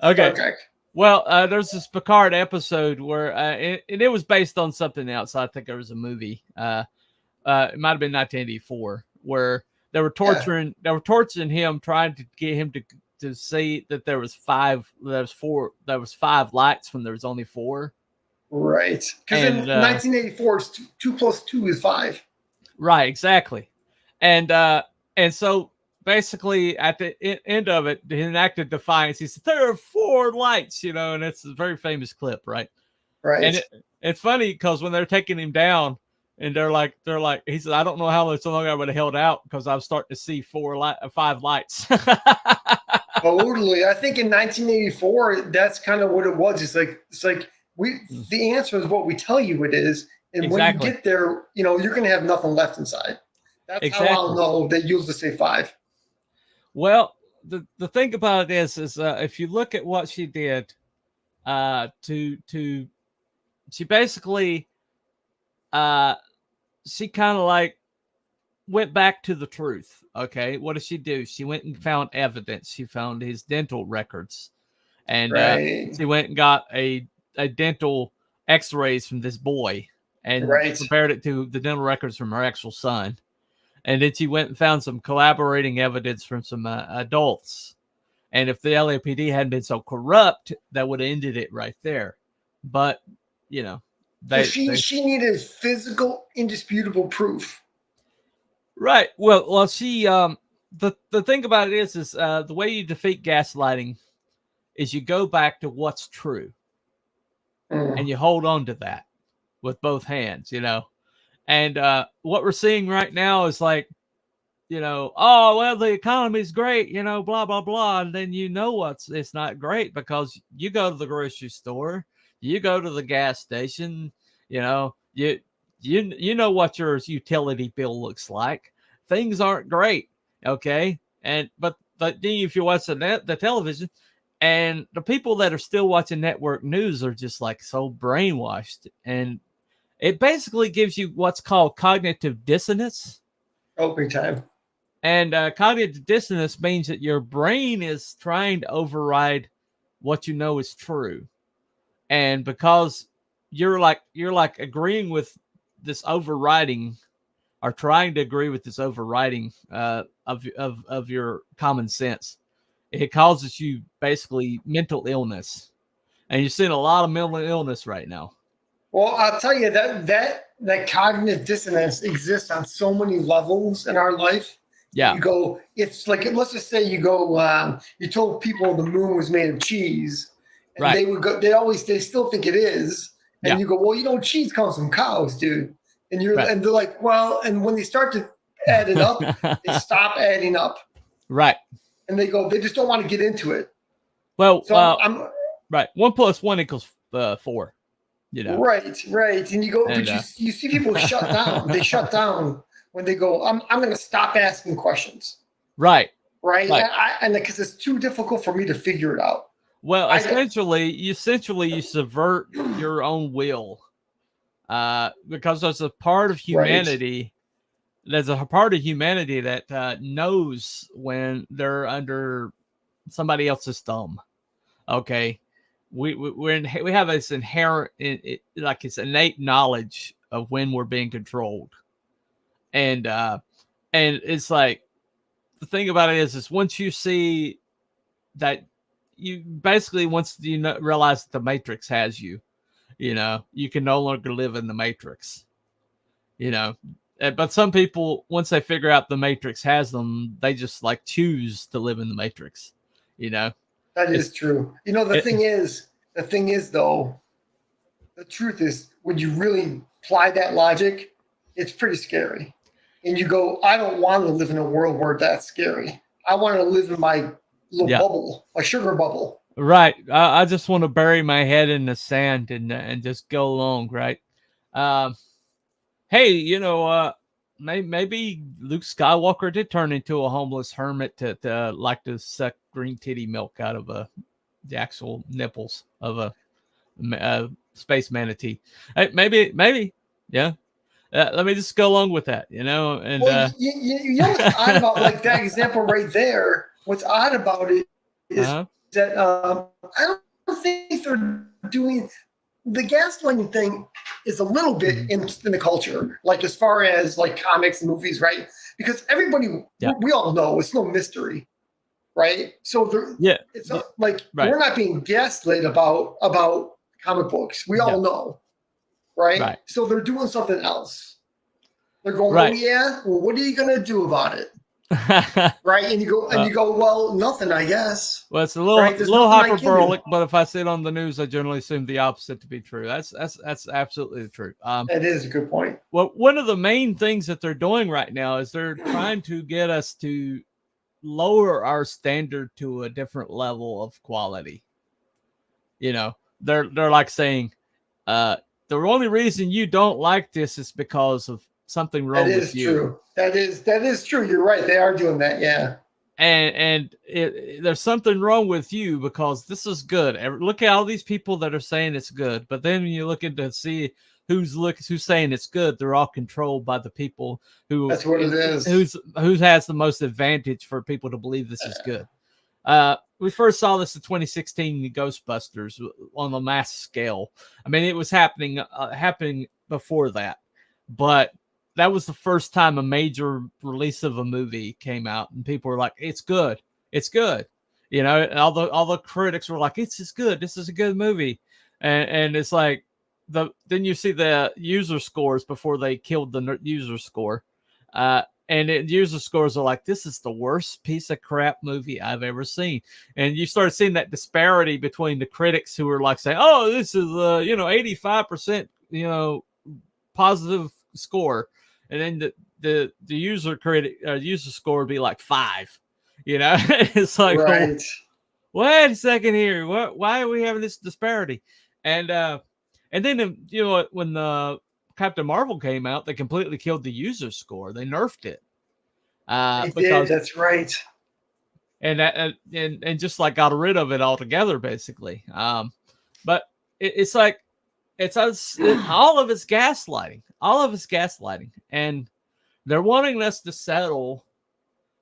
Okay. Well, there's this Picard episode where it was based on something else. I think there was a movie. It might have been 1984, where they were torturing him, trying to get him to see that there was 5 lights when there was only 4. Right. Because in 1984, 2 plus 2 is 5. Right. Exactly. And so basically, at the end of it, he enacted defiance. He said, "There are 4 lights," and it's a very famous clip, right? Right. And it's funny because when they're taking him down, And they're like, he said, I don't know how much longer I would have held out because I was starting to see 5 lights. Totally. I think in 1984, that's kind of what it was. It's like the answer is what we tell you it is. And when you get there, you're going to have nothing left inside. That's how I'll know that you'll just say 5. Well, the thing about it is if you look at what she did, she basically, she kind of like went back to the truth. Okay. What did she do? She went and found evidence. She found his dental records, and she went and got a dental x-rays from this boy and compared it to the dental records from her actual son. And then she went and found some collaborating evidence from some adults. And if the LAPD hadn't been so corrupt, that would have ended it right there. But, she needed physical, indisputable proof. Right. Well, she, the thing about it is the way you defeat gaslighting is you go back to what's true and you hold on to that with both hands, And what we're seeing right now is like, oh, well, the economy's great, blah, blah, blah. And then it's not great because you go to the grocery store, you go to the gas station, you know what your utility bill looks like. Things aren't great, okay? But then if you watch the television, and the people that are still watching network news are just like so brainwashed, and it basically gives you what's called cognitive dissonance. Oh, big time. And cognitive dissonance means that your brain is trying to override what you know is true. And because you're like agreeing with this overriding, or trying to agree with this overriding of your common sense, it causes you basically mental illness. And you're seeing a lot of mental illness right now. Well, I'll tell you that cognitive dissonance exists on so many levels in our life. Yeah. You go, it's like, let's just say you go, you told people the moon was made of cheese, and right. They would go, they still think it is. And you go, well, cheese comes from cows, dude. And and they're like, well, and when they start to add it up, they stop adding up. Right. And they just don't want to get into it. Well, so right. 1 + 1 = 4. Right. And you go, but you see people shut down. They shut down when they go, I'm going to stop asking questions. Right. And because it's too difficult for me to figure it out. Well, essentially you subvert your own will, because there's a part of humanity. Right. There's a part of humanity that knows when they're under somebody else's thumb. Okay. We have this inherent, like it's innate knowledge of when we're being controlled. And it's like, the thing about it is once you see that, you basically, once you realize that the Matrix has you, you can no longer live in the Matrix, but some people, once they figure out the Matrix has them, they just like choose to live in the Matrix, That is true. The thing is though, the truth is, when you really apply that logic, it's pretty scary. And you go, I don't want to live in a world where that's scary. I want to live in my little bubble, my sugar bubble. Right. I just want to bury my head in the sand and just go along. Right. Hey, maybe Luke Skywalker did turn into a homeless hermit to like to suck green titty milk out of the actual nipples of a space manatee. Hey, maybe. Yeah. Let me just go along with that, And you know what's odd about like that example right there? What's odd about it is that I don't think they're doing the gaslighting thing is a little bit in the culture, like as far as like comics and movies, right? Because everybody, we all know it's no mystery, right? So it's we're not being gaslit about comic books. We all know. Right? So they're doing something else. They're going, oh yeah, well, what are you going to do about it? Right? And you go, well, nothing, I guess. Well, it's a little hyperbolic, but if I see it on the news, I generally assume the opposite to be true. That's absolutely the truth. That is a good point. Well, one of the main things that they're doing right now is they're trying to get us to lower our standard to a different level of quality. They're like saying, the only reason you don't like this is because of something wrong with you. True. That is true. You're right. They are doing that. Yeah. And there's something wrong with you because this is good. Look at all these people that are saying it's good, but then when you look into see who's saying it's good, they're all controlled by the people who. That's what it is. Who has the most advantage for people to believe this is good. We first saw this in 2016 Ghostbusters on a mass scale. I mean, it was happening before that, but that was the first time a major release of a movie came out, and people were like, "It's good, it's good." All the critics were like, "It's good. This is a good movie," and it's like then you see the user scores before they killed the user score, and user scores are like, "This is the worst piece of crap movie I've ever seen," and you start seeing that disparity between the critics who are like saying, "Oh, this is 85% positive score." And then the user score would be like 5, It's like, right. Wait a second here. Why are we having this disparity? And then when the Captain Marvel came out, they completely killed the user score. They nerfed it. That's right. And just like got rid of it altogether, basically. But it's like all of it's gaslighting. All of it's gaslighting, and they're wanting us to settle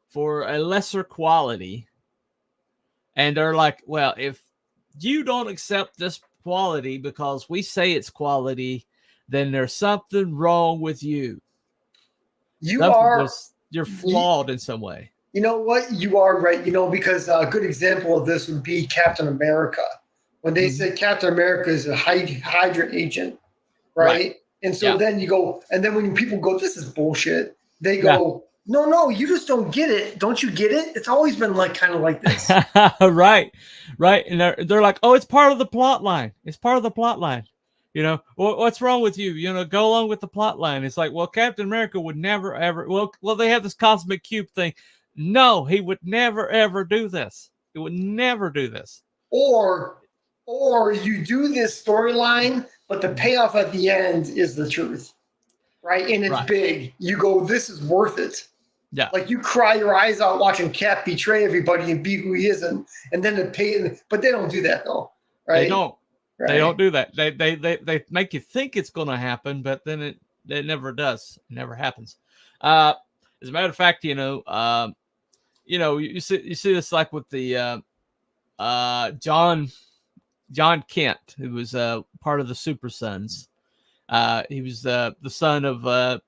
for a lesser quality. And they're like, well, if you don't accept this quality because we say it's quality, then there's something wrong with you. You're flawed in some way. You know what? You are right. Because a good example of this would be Captain America. When they say Captain America is a Hydra agent, right? And so then you go, and then when people go, this is bullshit, they go, no, you just don't get it. Don't you get it? It's always been kind of like this. Right. And they're like, oh, it's part of the plot line. It's part of the plot line. What's wrong with you? Go along with the plot line. It's like, well, Captain America would never, ever, well, they have this cosmic cube thing. No, he would never, ever do this. He would never do this. Or you do this storyline, but the payoff at the end is the truth, right? And it's big. You go, this is worth it. Yeah. Like you cry your eyes out watching Cap betray everybody and be who he isn't, and then but they don't do that though, right? They don't. Right. They don't do that. They make you think it's going to happen, but then it never does. It never happens. As a matter of fact, you see this like with the John Kent, who was part of the Super Sons. He was the son of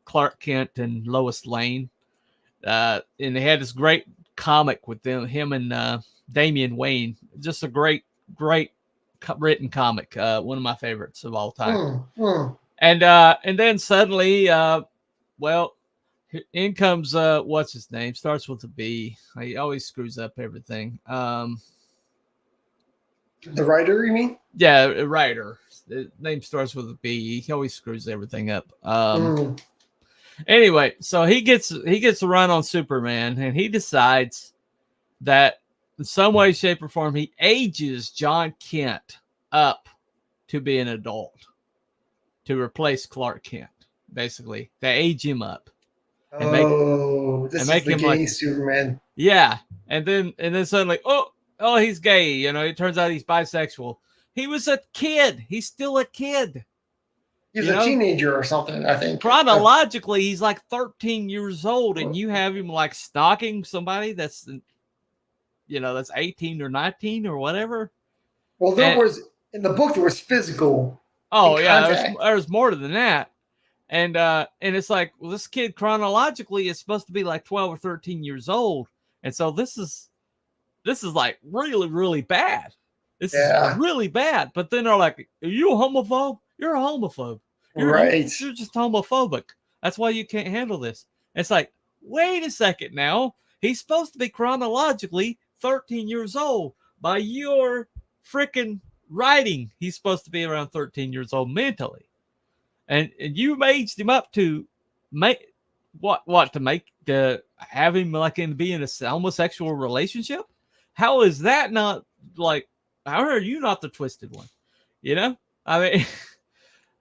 Clark Kent and Lois Lane, and they had this great comic with him and Damian Wayne. Just a great written comic, one of my favorites of all time. And then suddenly, in comes what's his name? Starts with a B. He always screws up everything. The writer, you mean? Yeah, a writer. The name starts with a B. He always screws everything up. Anyway, so he gets a run on Superman, and he decides that in some way, shape, or form, he ages John Kent up to be an adult to replace Clark Kent. Basically, they age him up. And this is the gay Superman. Yeah, and then suddenly, oh, he's gay. It turns out he's bisexual. He was a kid. He's still a kid. He's a teenager or something, I think. Chronologically, he's like 13 years old, and you have him like stalking somebody that's 18 or 19 or whatever. Well, in the book there was physical. Oh yeah, there's more than that. And it's like, well, this kid chronologically is supposed to be like 12 or 13 years old, and so this is like really, really bad. This is really bad. But then they're like, "Are you a homophobe? You're a homophobe. You're just homophobic. That's why you can't handle this." It's like, wait a second now. He's supposed to be chronologically 13 years old. By your freaking writing, he's supposed to be around 13 years old mentally. And you aged him up to make to have him like be in a homosexual relationship? How is that not like, how are you not the twisted one? You know? I mean,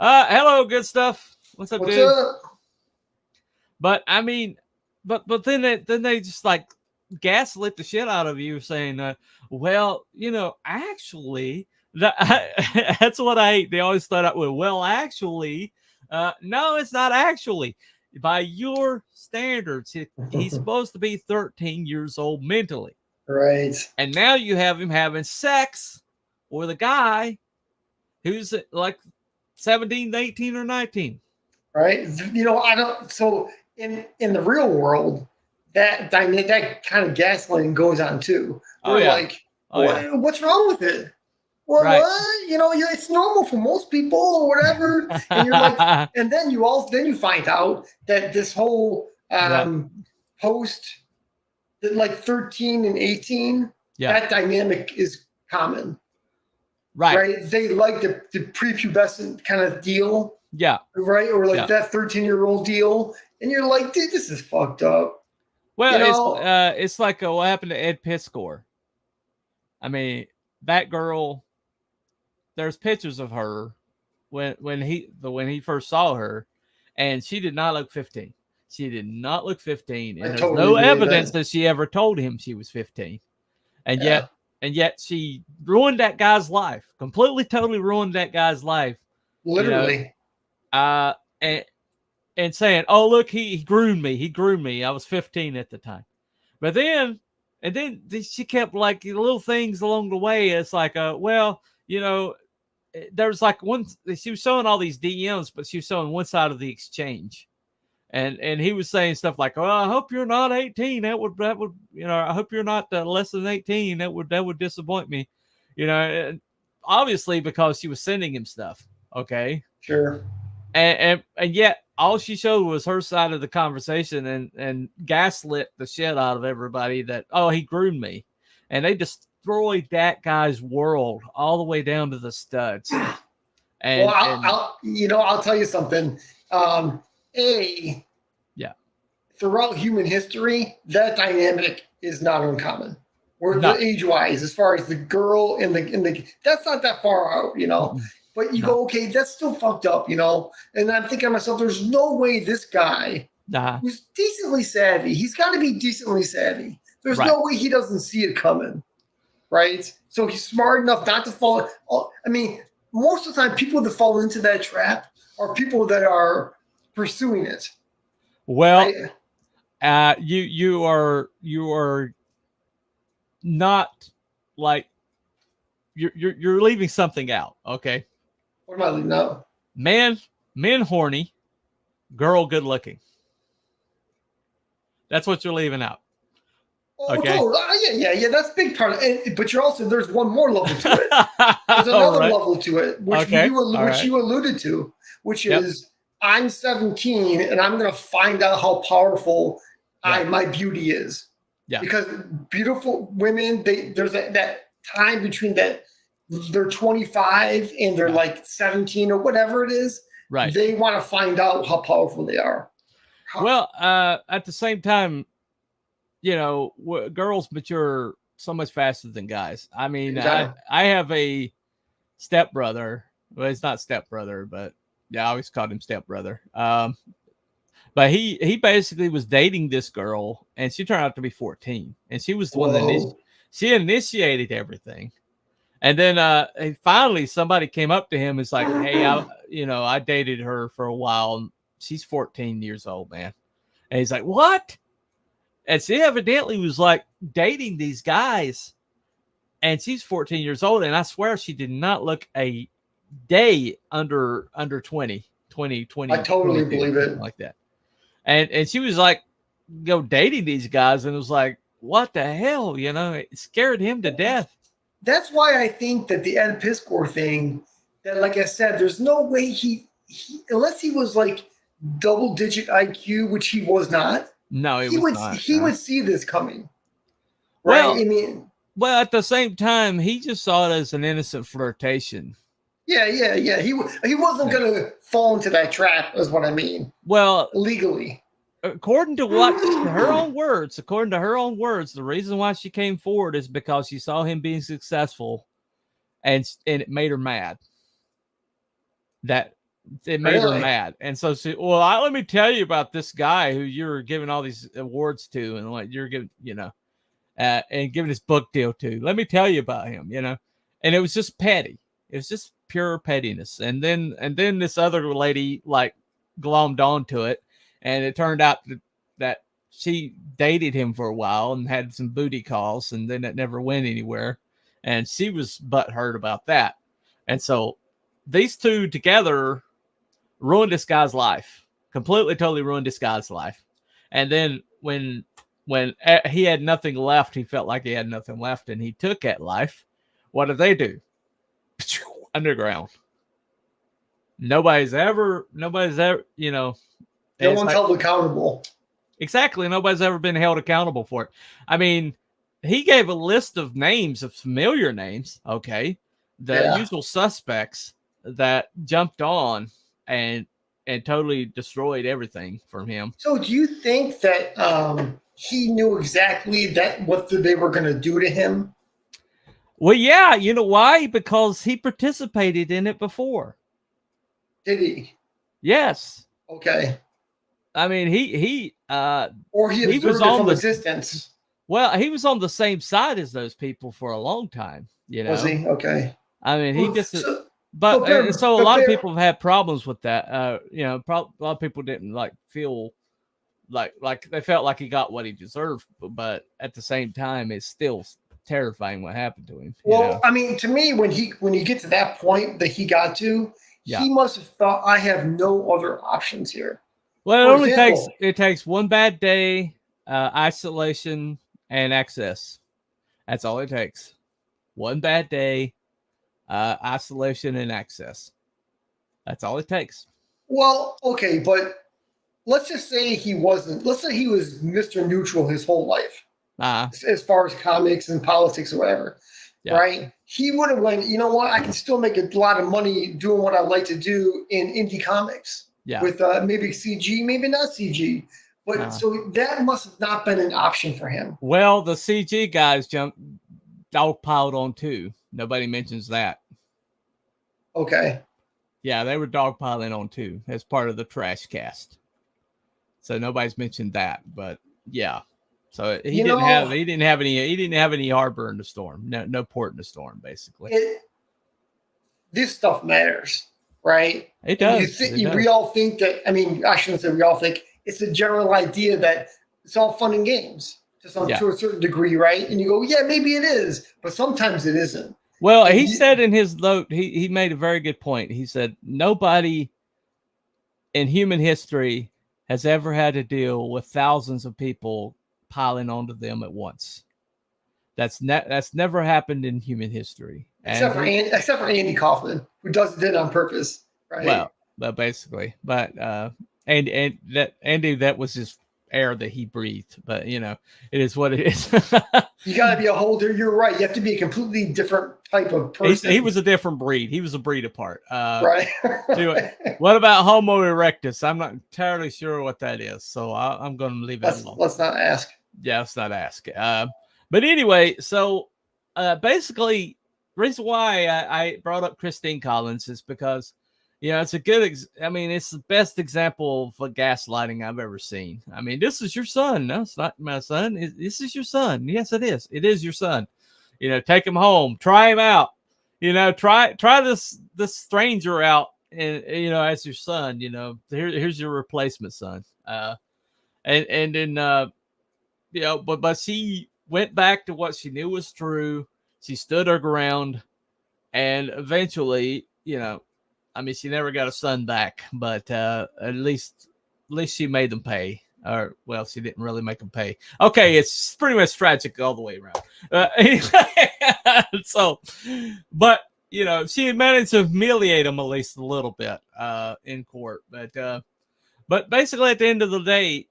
hello, good stuff. What's up, dude? Up? But I mean, but then they just like gaslit the shit out of you, saying, well, you know, actually, that's what I hate. They always start out with, well, actually, no, it's not actually. By your standards, he's supposed to be 13 years old mentally. Right. And now you have him having sex with a guy who's like 17, 18, or 19. Right. You know, I don't. So in the real world, that kind of gaslighting goes on too. We're like, what's wrong with it? Well, what? You know, it's normal for most people or whatever. And you're like, and then you find out that this whole post, that like 13 and 18, that dynamic is common. Right. They like the prepubescent kind of deal. Yeah. Right. Or like that 13-year-old deal. And you're like, dude, this is fucked up. Well, you know? It's like what happened to Ed Piscor. I mean, that girl, there's pictures of her when he first saw her, and she did not look 15. She did not look 15. And there's no evidence that she ever told him she was 15. And yet she ruined that guy's life. Completely, totally ruined that guy's life. Literally. You know? And saying, oh, look, he groomed me. He groomed me. I was 15 at the time. But then she kept like little things along the way. It's like, well, you know, there's like she was showing all these DMs, but she was showing one side of the exchange. And he was saying stuff like, "Oh, I hope you're not 18. That would, you know, I hope you're not less than 18. That would disappoint me." You know, and obviously because she was sending him stuff. Okay. Sure. And yet all she showed was her side of the conversation and gaslit the shit out of everybody that, oh, he groomed me. And they destroyed that guy's world all the way down to the studs. And, well, I'll tell you something. Throughout human history, that dynamic is not uncommon. Or the age-wise, as far as the girl and the that's not that far out, you know. But you go, okay, that's still fucked up, you know. And I'm thinking to myself, there's no way this guy who's decently savvy, he's got to be decently savvy. There's no way he doesn't see it coming, right? So he's smart enough not to fall. I mean, most of the time, people that fall into that trap are people that are pursuing it. Well, right? You are not like you're leaving something out. Okay. What am I leaving out? Men horny, girl good looking. That's what you're leaving out. Okay. Yeah. That's a big part of it. But there's one more level to it. There's another level to it, which you alluded to, which is I'm 17 and I'm going to find out how powerful my beauty is. Yeah. Because beautiful women, there's that time between that they're 25 and they're like 17 or whatever it is. Right. They want to find out how powerful they are. Well, at the same time, you know, girls mature so much faster than guys. I mean, I have a stepbrother. Well, it's not stepbrother, but I always called him stepbrother. But he basically was dating this girl, and she turned out to be 14, and she was the one that she initiated everything. And then finally somebody came up to him and was like, "Hey, I dated her for a while, and she's 14 years old, man." And he's like, "What?" And she evidently was like dating these guys, and she's 14 years old, and I swear she did not look a day under 20. I totally believe it. Like that. And she was like, dating these guys, and it was like, what the hell? You know, it scared him to death. That's why I think that the Ed Piscor thing, that like I said, there's no way he unless he was like double-digit IQ, which he was not. No, he would see this coming. Right? Well, I mean, well, at the same time, he just saw it as an innocent flirtation. Yeah. He wasn't going to fall into that trap, is what I mean. Well, legally, according to her own words, the reason why she came forward is because she saw him being successful, and it made her mad. It made her mad, and so she. Well, let me tell you about this guy who you're giving all these awards to, and like you're giving, and giving this book deal to. Let me tell you about him, and it was just petty. It was just pure pettiness. And then this other lady like glommed onto it, and it turned out that she dated him for a while and had some booty calls, and then it never went anywhere. And she was butthurt about that. And so these two together ruined this guy's life. Completely, totally ruined this guy's life. And then when he had nothing left, he felt like he had nothing left, and he took that life. What did they do? Underground. Nobody's ever, no one's held accountable. Exactly. Nobody's ever been held accountable for it. I mean, he gave a list of names, of familiar names, okay? The usual suspects that jumped on and totally destroyed everything from him. So do you think that he knew exactly what they were going to do to him? Well, yeah. You know why? Because he participated in it before. Did he? Yes. Okay. I mean, he was on the distance. Well, he was on the same side as those people for a long time. Was he? Okay. I mean, he just. So a lot of people have had problems with that. A lot of people didn't feel like they felt like he got what he deserved, but at the same time, it's still terrifying what happened to him. Well, I mean, to me, when you get to that point that he got to, he must have thought, I have no other options here. Well, it takes one bad day, isolation, and access. That's all it takes. One bad day, isolation, and access. That's all it takes. Well, okay, but let's just say he wasn't. Let's say he was Mr. Neutral his whole life, as far as comics and politics or whatever, right? He would have went, you know what? I can still make a lot of money doing what I like to do in indie comics. Yeah. With maybe CG, maybe not CG. But so that must have not been an option for him. Well, the CG guys dogpiled on too. Nobody mentions that. Okay. Yeah, they were dogpiling on too as part of the trash cast. So nobody's mentioned that, but yeah. So he didn't have any harbor in the storm. No port in the storm, basically. This stuff matters, right? It does. We all think that. I mean, I shouldn't say we all think. It's a general idea that it's all fun and games to a certain degree, right? And you go, yeah, maybe it is, but sometimes it isn't. Well, he said in his note, he made a very good point. He said nobody in human history has ever had to deal with thousands of people piling onto them at once. That's never happened in human history, except for Andy Kaufman, who did it on purpose, right? Well, basically, Andy, that was his air that he breathed. But it is what it is. You got to be a holder. You're right. You have to be a completely different type of person. He was a different breed. He was a breed apart. Right. Anyway, what about Homo erectus? I'm not entirely sure what that is, so I'm going to leave that alone. Let's not ask. Yeah, let's not ask. But anyway, so basically, the reason why I brought up Christine Collins is because, it's a good. It's the best example of gaslighting I've ever seen. I mean, this is your son. No, it's not my son. This is your son. Yes, it is. It is your son. Take him home. Try him out. Try this stranger out, and as your son. Here's your replacement son. And then but she went back to what she knew was true. She stood her ground, and eventually, she never got a son back, but at least she made them pay. Or, well, she didn't really make them pay. Okay, it's pretty much tragic all the way around. So, but she managed to humiliate him at least a little bit in court. But basically, at the end of the day,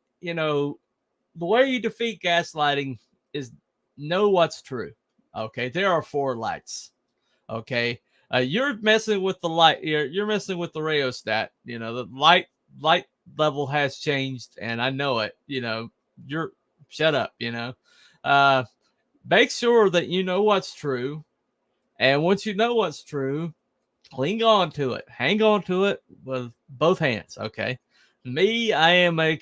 the way you defeat gaslighting is know what's true. Okay, there are 4 lights. Okay, you're messing with the light. You're messing with the rheostat. You know, the light level has changed, and I know it. You know, you're shut up. You know, make sure that you know what's true, and once you know what's true, cling on to it, hang on to it with both hands. Okay, me, I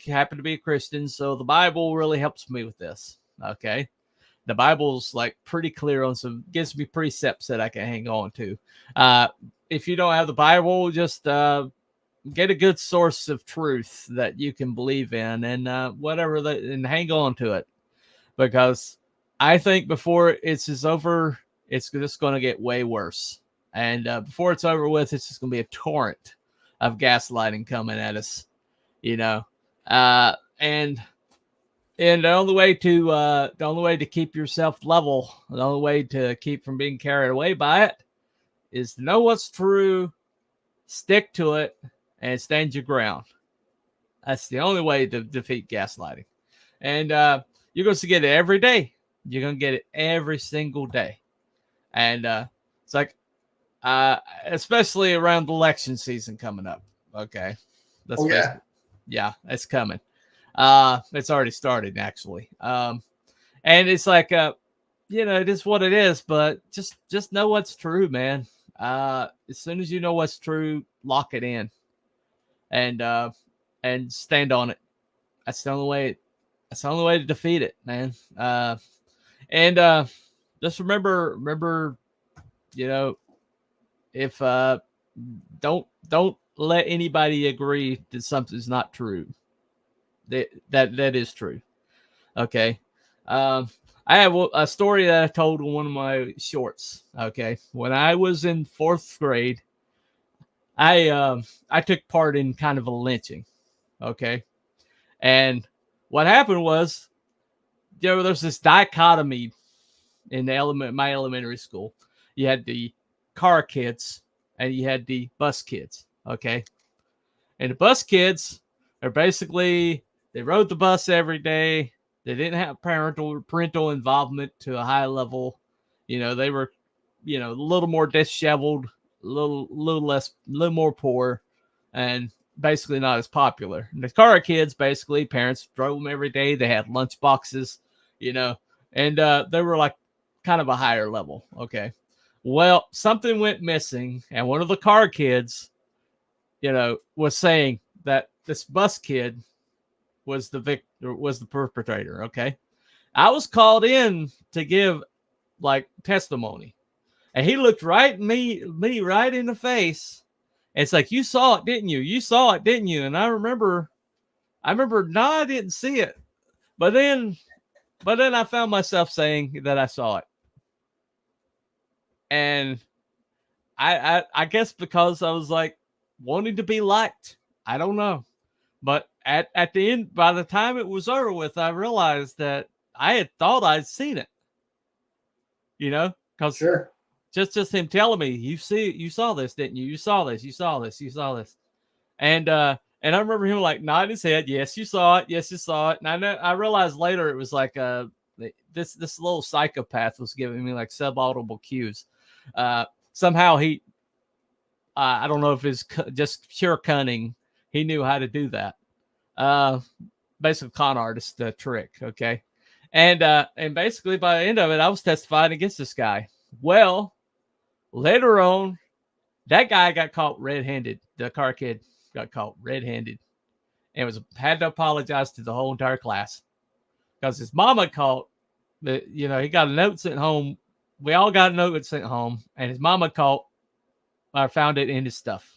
happen to be a Christian, so the Bible really helps me with this. Okay. The Bible's like pretty clear on gives me precepts that I can hang on to. If you don't have the Bible, just get a good source of truth that you can believe in, and and hang on to it, because I think before it's over, it's just going to get way worse. And before it's over with, it's just going to be a torrent of gaslighting coming at us, you know, and the only way to keep yourself level, the only way to keep from being carried away by it, is to know what's true, stick to it, and stand your ground. That's the only way to defeat gaslighting. And you're going to get it every day. You're going to get it every single day. And it's like, especially around election season coming up. Okay, yeah, it's coming. It's already started, actually. And it's like, you know, it is what it is, but just know what's true, man. As soon as you know what's true, lock it in and stand on it. That's the only way. That's the only way to defeat it, man. And just remember, you know, if don't let anybody agree that something's not true. That is true. Okay. I have a story that I told in one of my shorts. Okay. When I was in 4th grade, I took part in kind of a lynching. Okay. And what happened was, there's this dichotomy in my elementary school. You had the car kids and you had the bus kids. Okay. And the bus kids are basically, they rode the bus every day. They didn't have parental involvement to a high level. You know, they were, you know, a little more disheveled, a little more poor, and basically not as popular. And the car kids, basically, parents drove them every day. They had lunch boxes, you know, and they were like kind of a higher level. Okay. Well, something went missing, and one of the car kids, you know, was saying that this bus kid was the perpetrator. Okay. I was called in to give like testimony, and he looked me right in the face. It's like, you saw it, didn't you? You saw it, didn't you? And I remember, no, I didn't see it. But then I found myself saying that I saw it. And I guess because I was like wanting to be liked. I don't know. But at the end, by the time it was over with, I realized that I had thought I'd seen it. You know, because just him telling me, you saw this, didn't you? You saw this. And I remember him like nodding his head. Yes, you saw it. Yes, you saw it. And I realized later it was like this little psychopath was giving me like subaudible cues. Somehow he, I don't know if it's just pure cunning. He knew how to do that. Basically con artist trick. Okay. And basically by the end of it, I was testifying against this guy. Well, later on, that guy got caught red-handed. The car kid got caught red-handed, and had to apologize to the whole entire class because his mama caught. You know, he got a note sent home. We all got a note sent home, and his mama caught. I found it in his stuff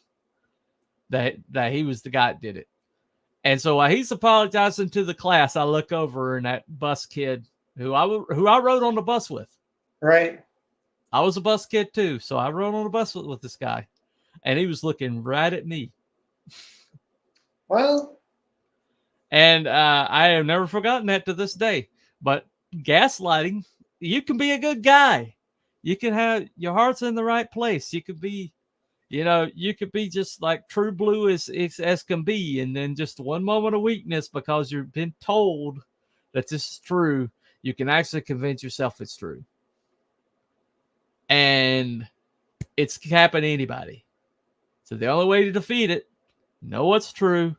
that he was the guy that did it. And so while he's apologizing to the class, I look over, and that bus kid who I rode on the bus with. Right. I was a bus kid too, so I rode on the bus with this guy, and he was looking right at me. Well, and I have never forgotten that to this day. But gaslighting, you can be a good guy. You can have your heart's in the right place. You could be, you know, you could be just like true blue as can be, and then just one moment of weakness because you've been told that this is true, you can actually convince yourself it's true. And it's happen to anybody. So the only way to defeat it, know what's true,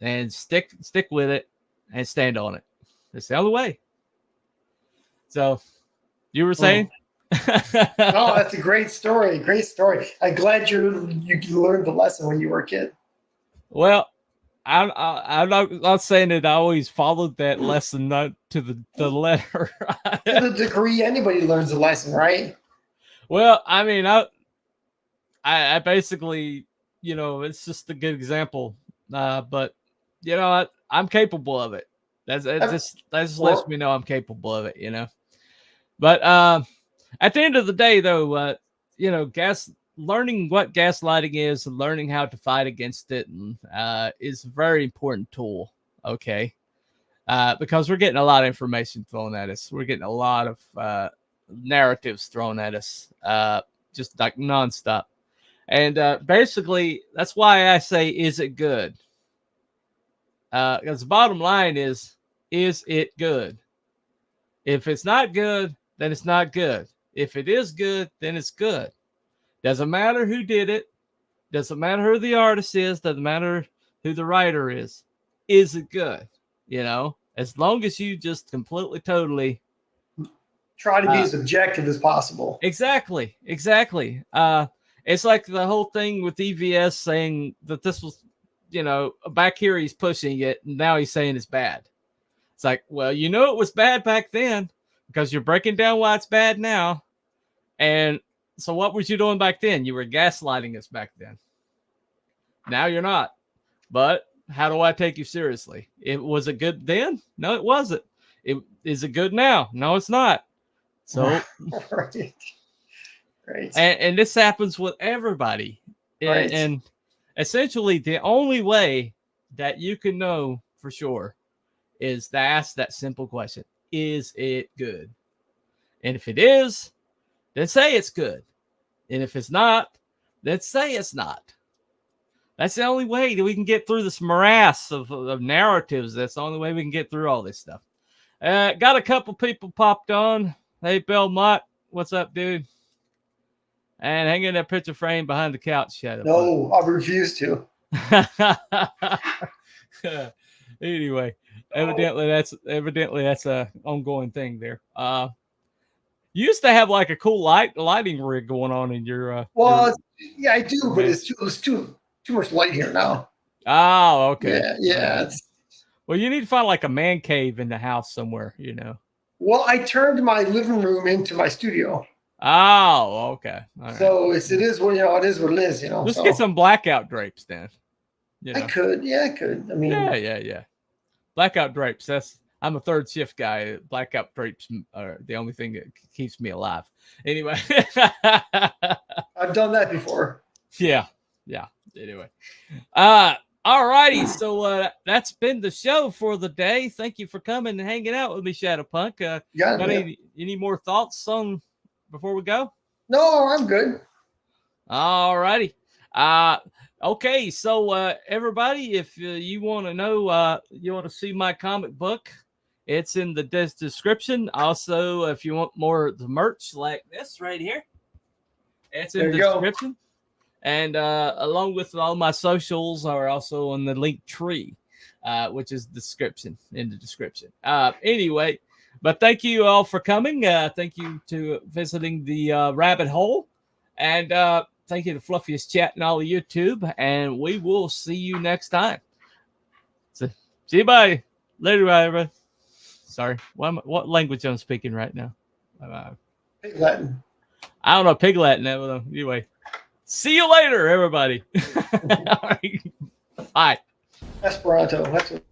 and stick with it, and stand on it. That's the only way. So, you were saying? Oh, that's a great story. Great story. I'm glad you learned the lesson when you were a kid. Well, I'm not saying that I always followed that lesson, not to the letter. To the degree anybody learns a lesson, right? Well, I mean, I basically, it's just a good example. But I'm capable of it. That just lets me know I'm capable of it. But at the end of the day, though, learning what gaslighting is and learning how to fight against it is a very important tool. Okay. Because we're getting a lot of information thrown at us. We're getting a lot of narratives thrown at us, just like nonstop. And basically, that's why I say, is it good? Because the bottom line is it good? If it's not good, then it's not good. If it is good, then it's good. Doesn't matter who did it. Doesn't matter who the artist is. Doesn't matter who the writer is. Is it good? As long as you just completely, totally try to be as objective as possible. Exactly. It's like the whole thing with EVS saying that this was, back here he's pushing it, and now he's saying it's bad. It's like, well, it was bad back then because you're breaking down why it's bad now. And so what was you doing back then? You were gaslighting us back then. Now you're not. But how do I take you seriously? Was it good then? No, it wasn't. Is it good now? No, it's not. So, right. And this happens with everybody. Right. And essentially, the only way that you can know for sure is to ask that simple question: is it good? And if it is, then say it's good. And if it's not, then say it's not. That's the only way that we can get through this morass of narratives. That's the only way we can get through all this stuff. Got a couple people popped on. Hey, Belmont, what's up, dude? And hanging that picture frame behind the couch shadow. No, I refuse to. Anyway, evidently that's a ongoing thing there. You used to have like a cool lighting rig going on in your. Yeah, I do, but it's too much light here now. Oh, okay. Yeah. Well, you need to find like a man cave in the house somewhere, Well, I turned my living room into my studio. Oh, okay. Right. So it is what it is. Let's get some blackout drapes then. I could. I could. I mean, yeah. Blackout drapes. I'm a third shift guy. Blackout drapes are the only thing that keeps me alive. Anyway, I've done that before. Yeah. Anyway, all righty. So that's been the show for the day. Thank you for coming and hanging out with me, Shadowpunk. Got any more thoughts on before we go? No, I'm good. All righty. Okay, so everybody, if you want to know, you want to see my comic book, it's in the description. Also, if you want more of the merch like this right here, it's in the description. And along with all my socials are also on the link tree, which is in the description. Anyway, but thank you all for coming. Thank you to visiting the rabbit hole. And thank you to Fluffiest Chat and all of YouTube. And we will see you next time. So, see you bye. Later, everybody. Sorry. What language I'm speaking right now? Pig Latin. I don't know. Pig Latin. Anyway. See you later, everybody. All right. Bye. Esperanto. That's what.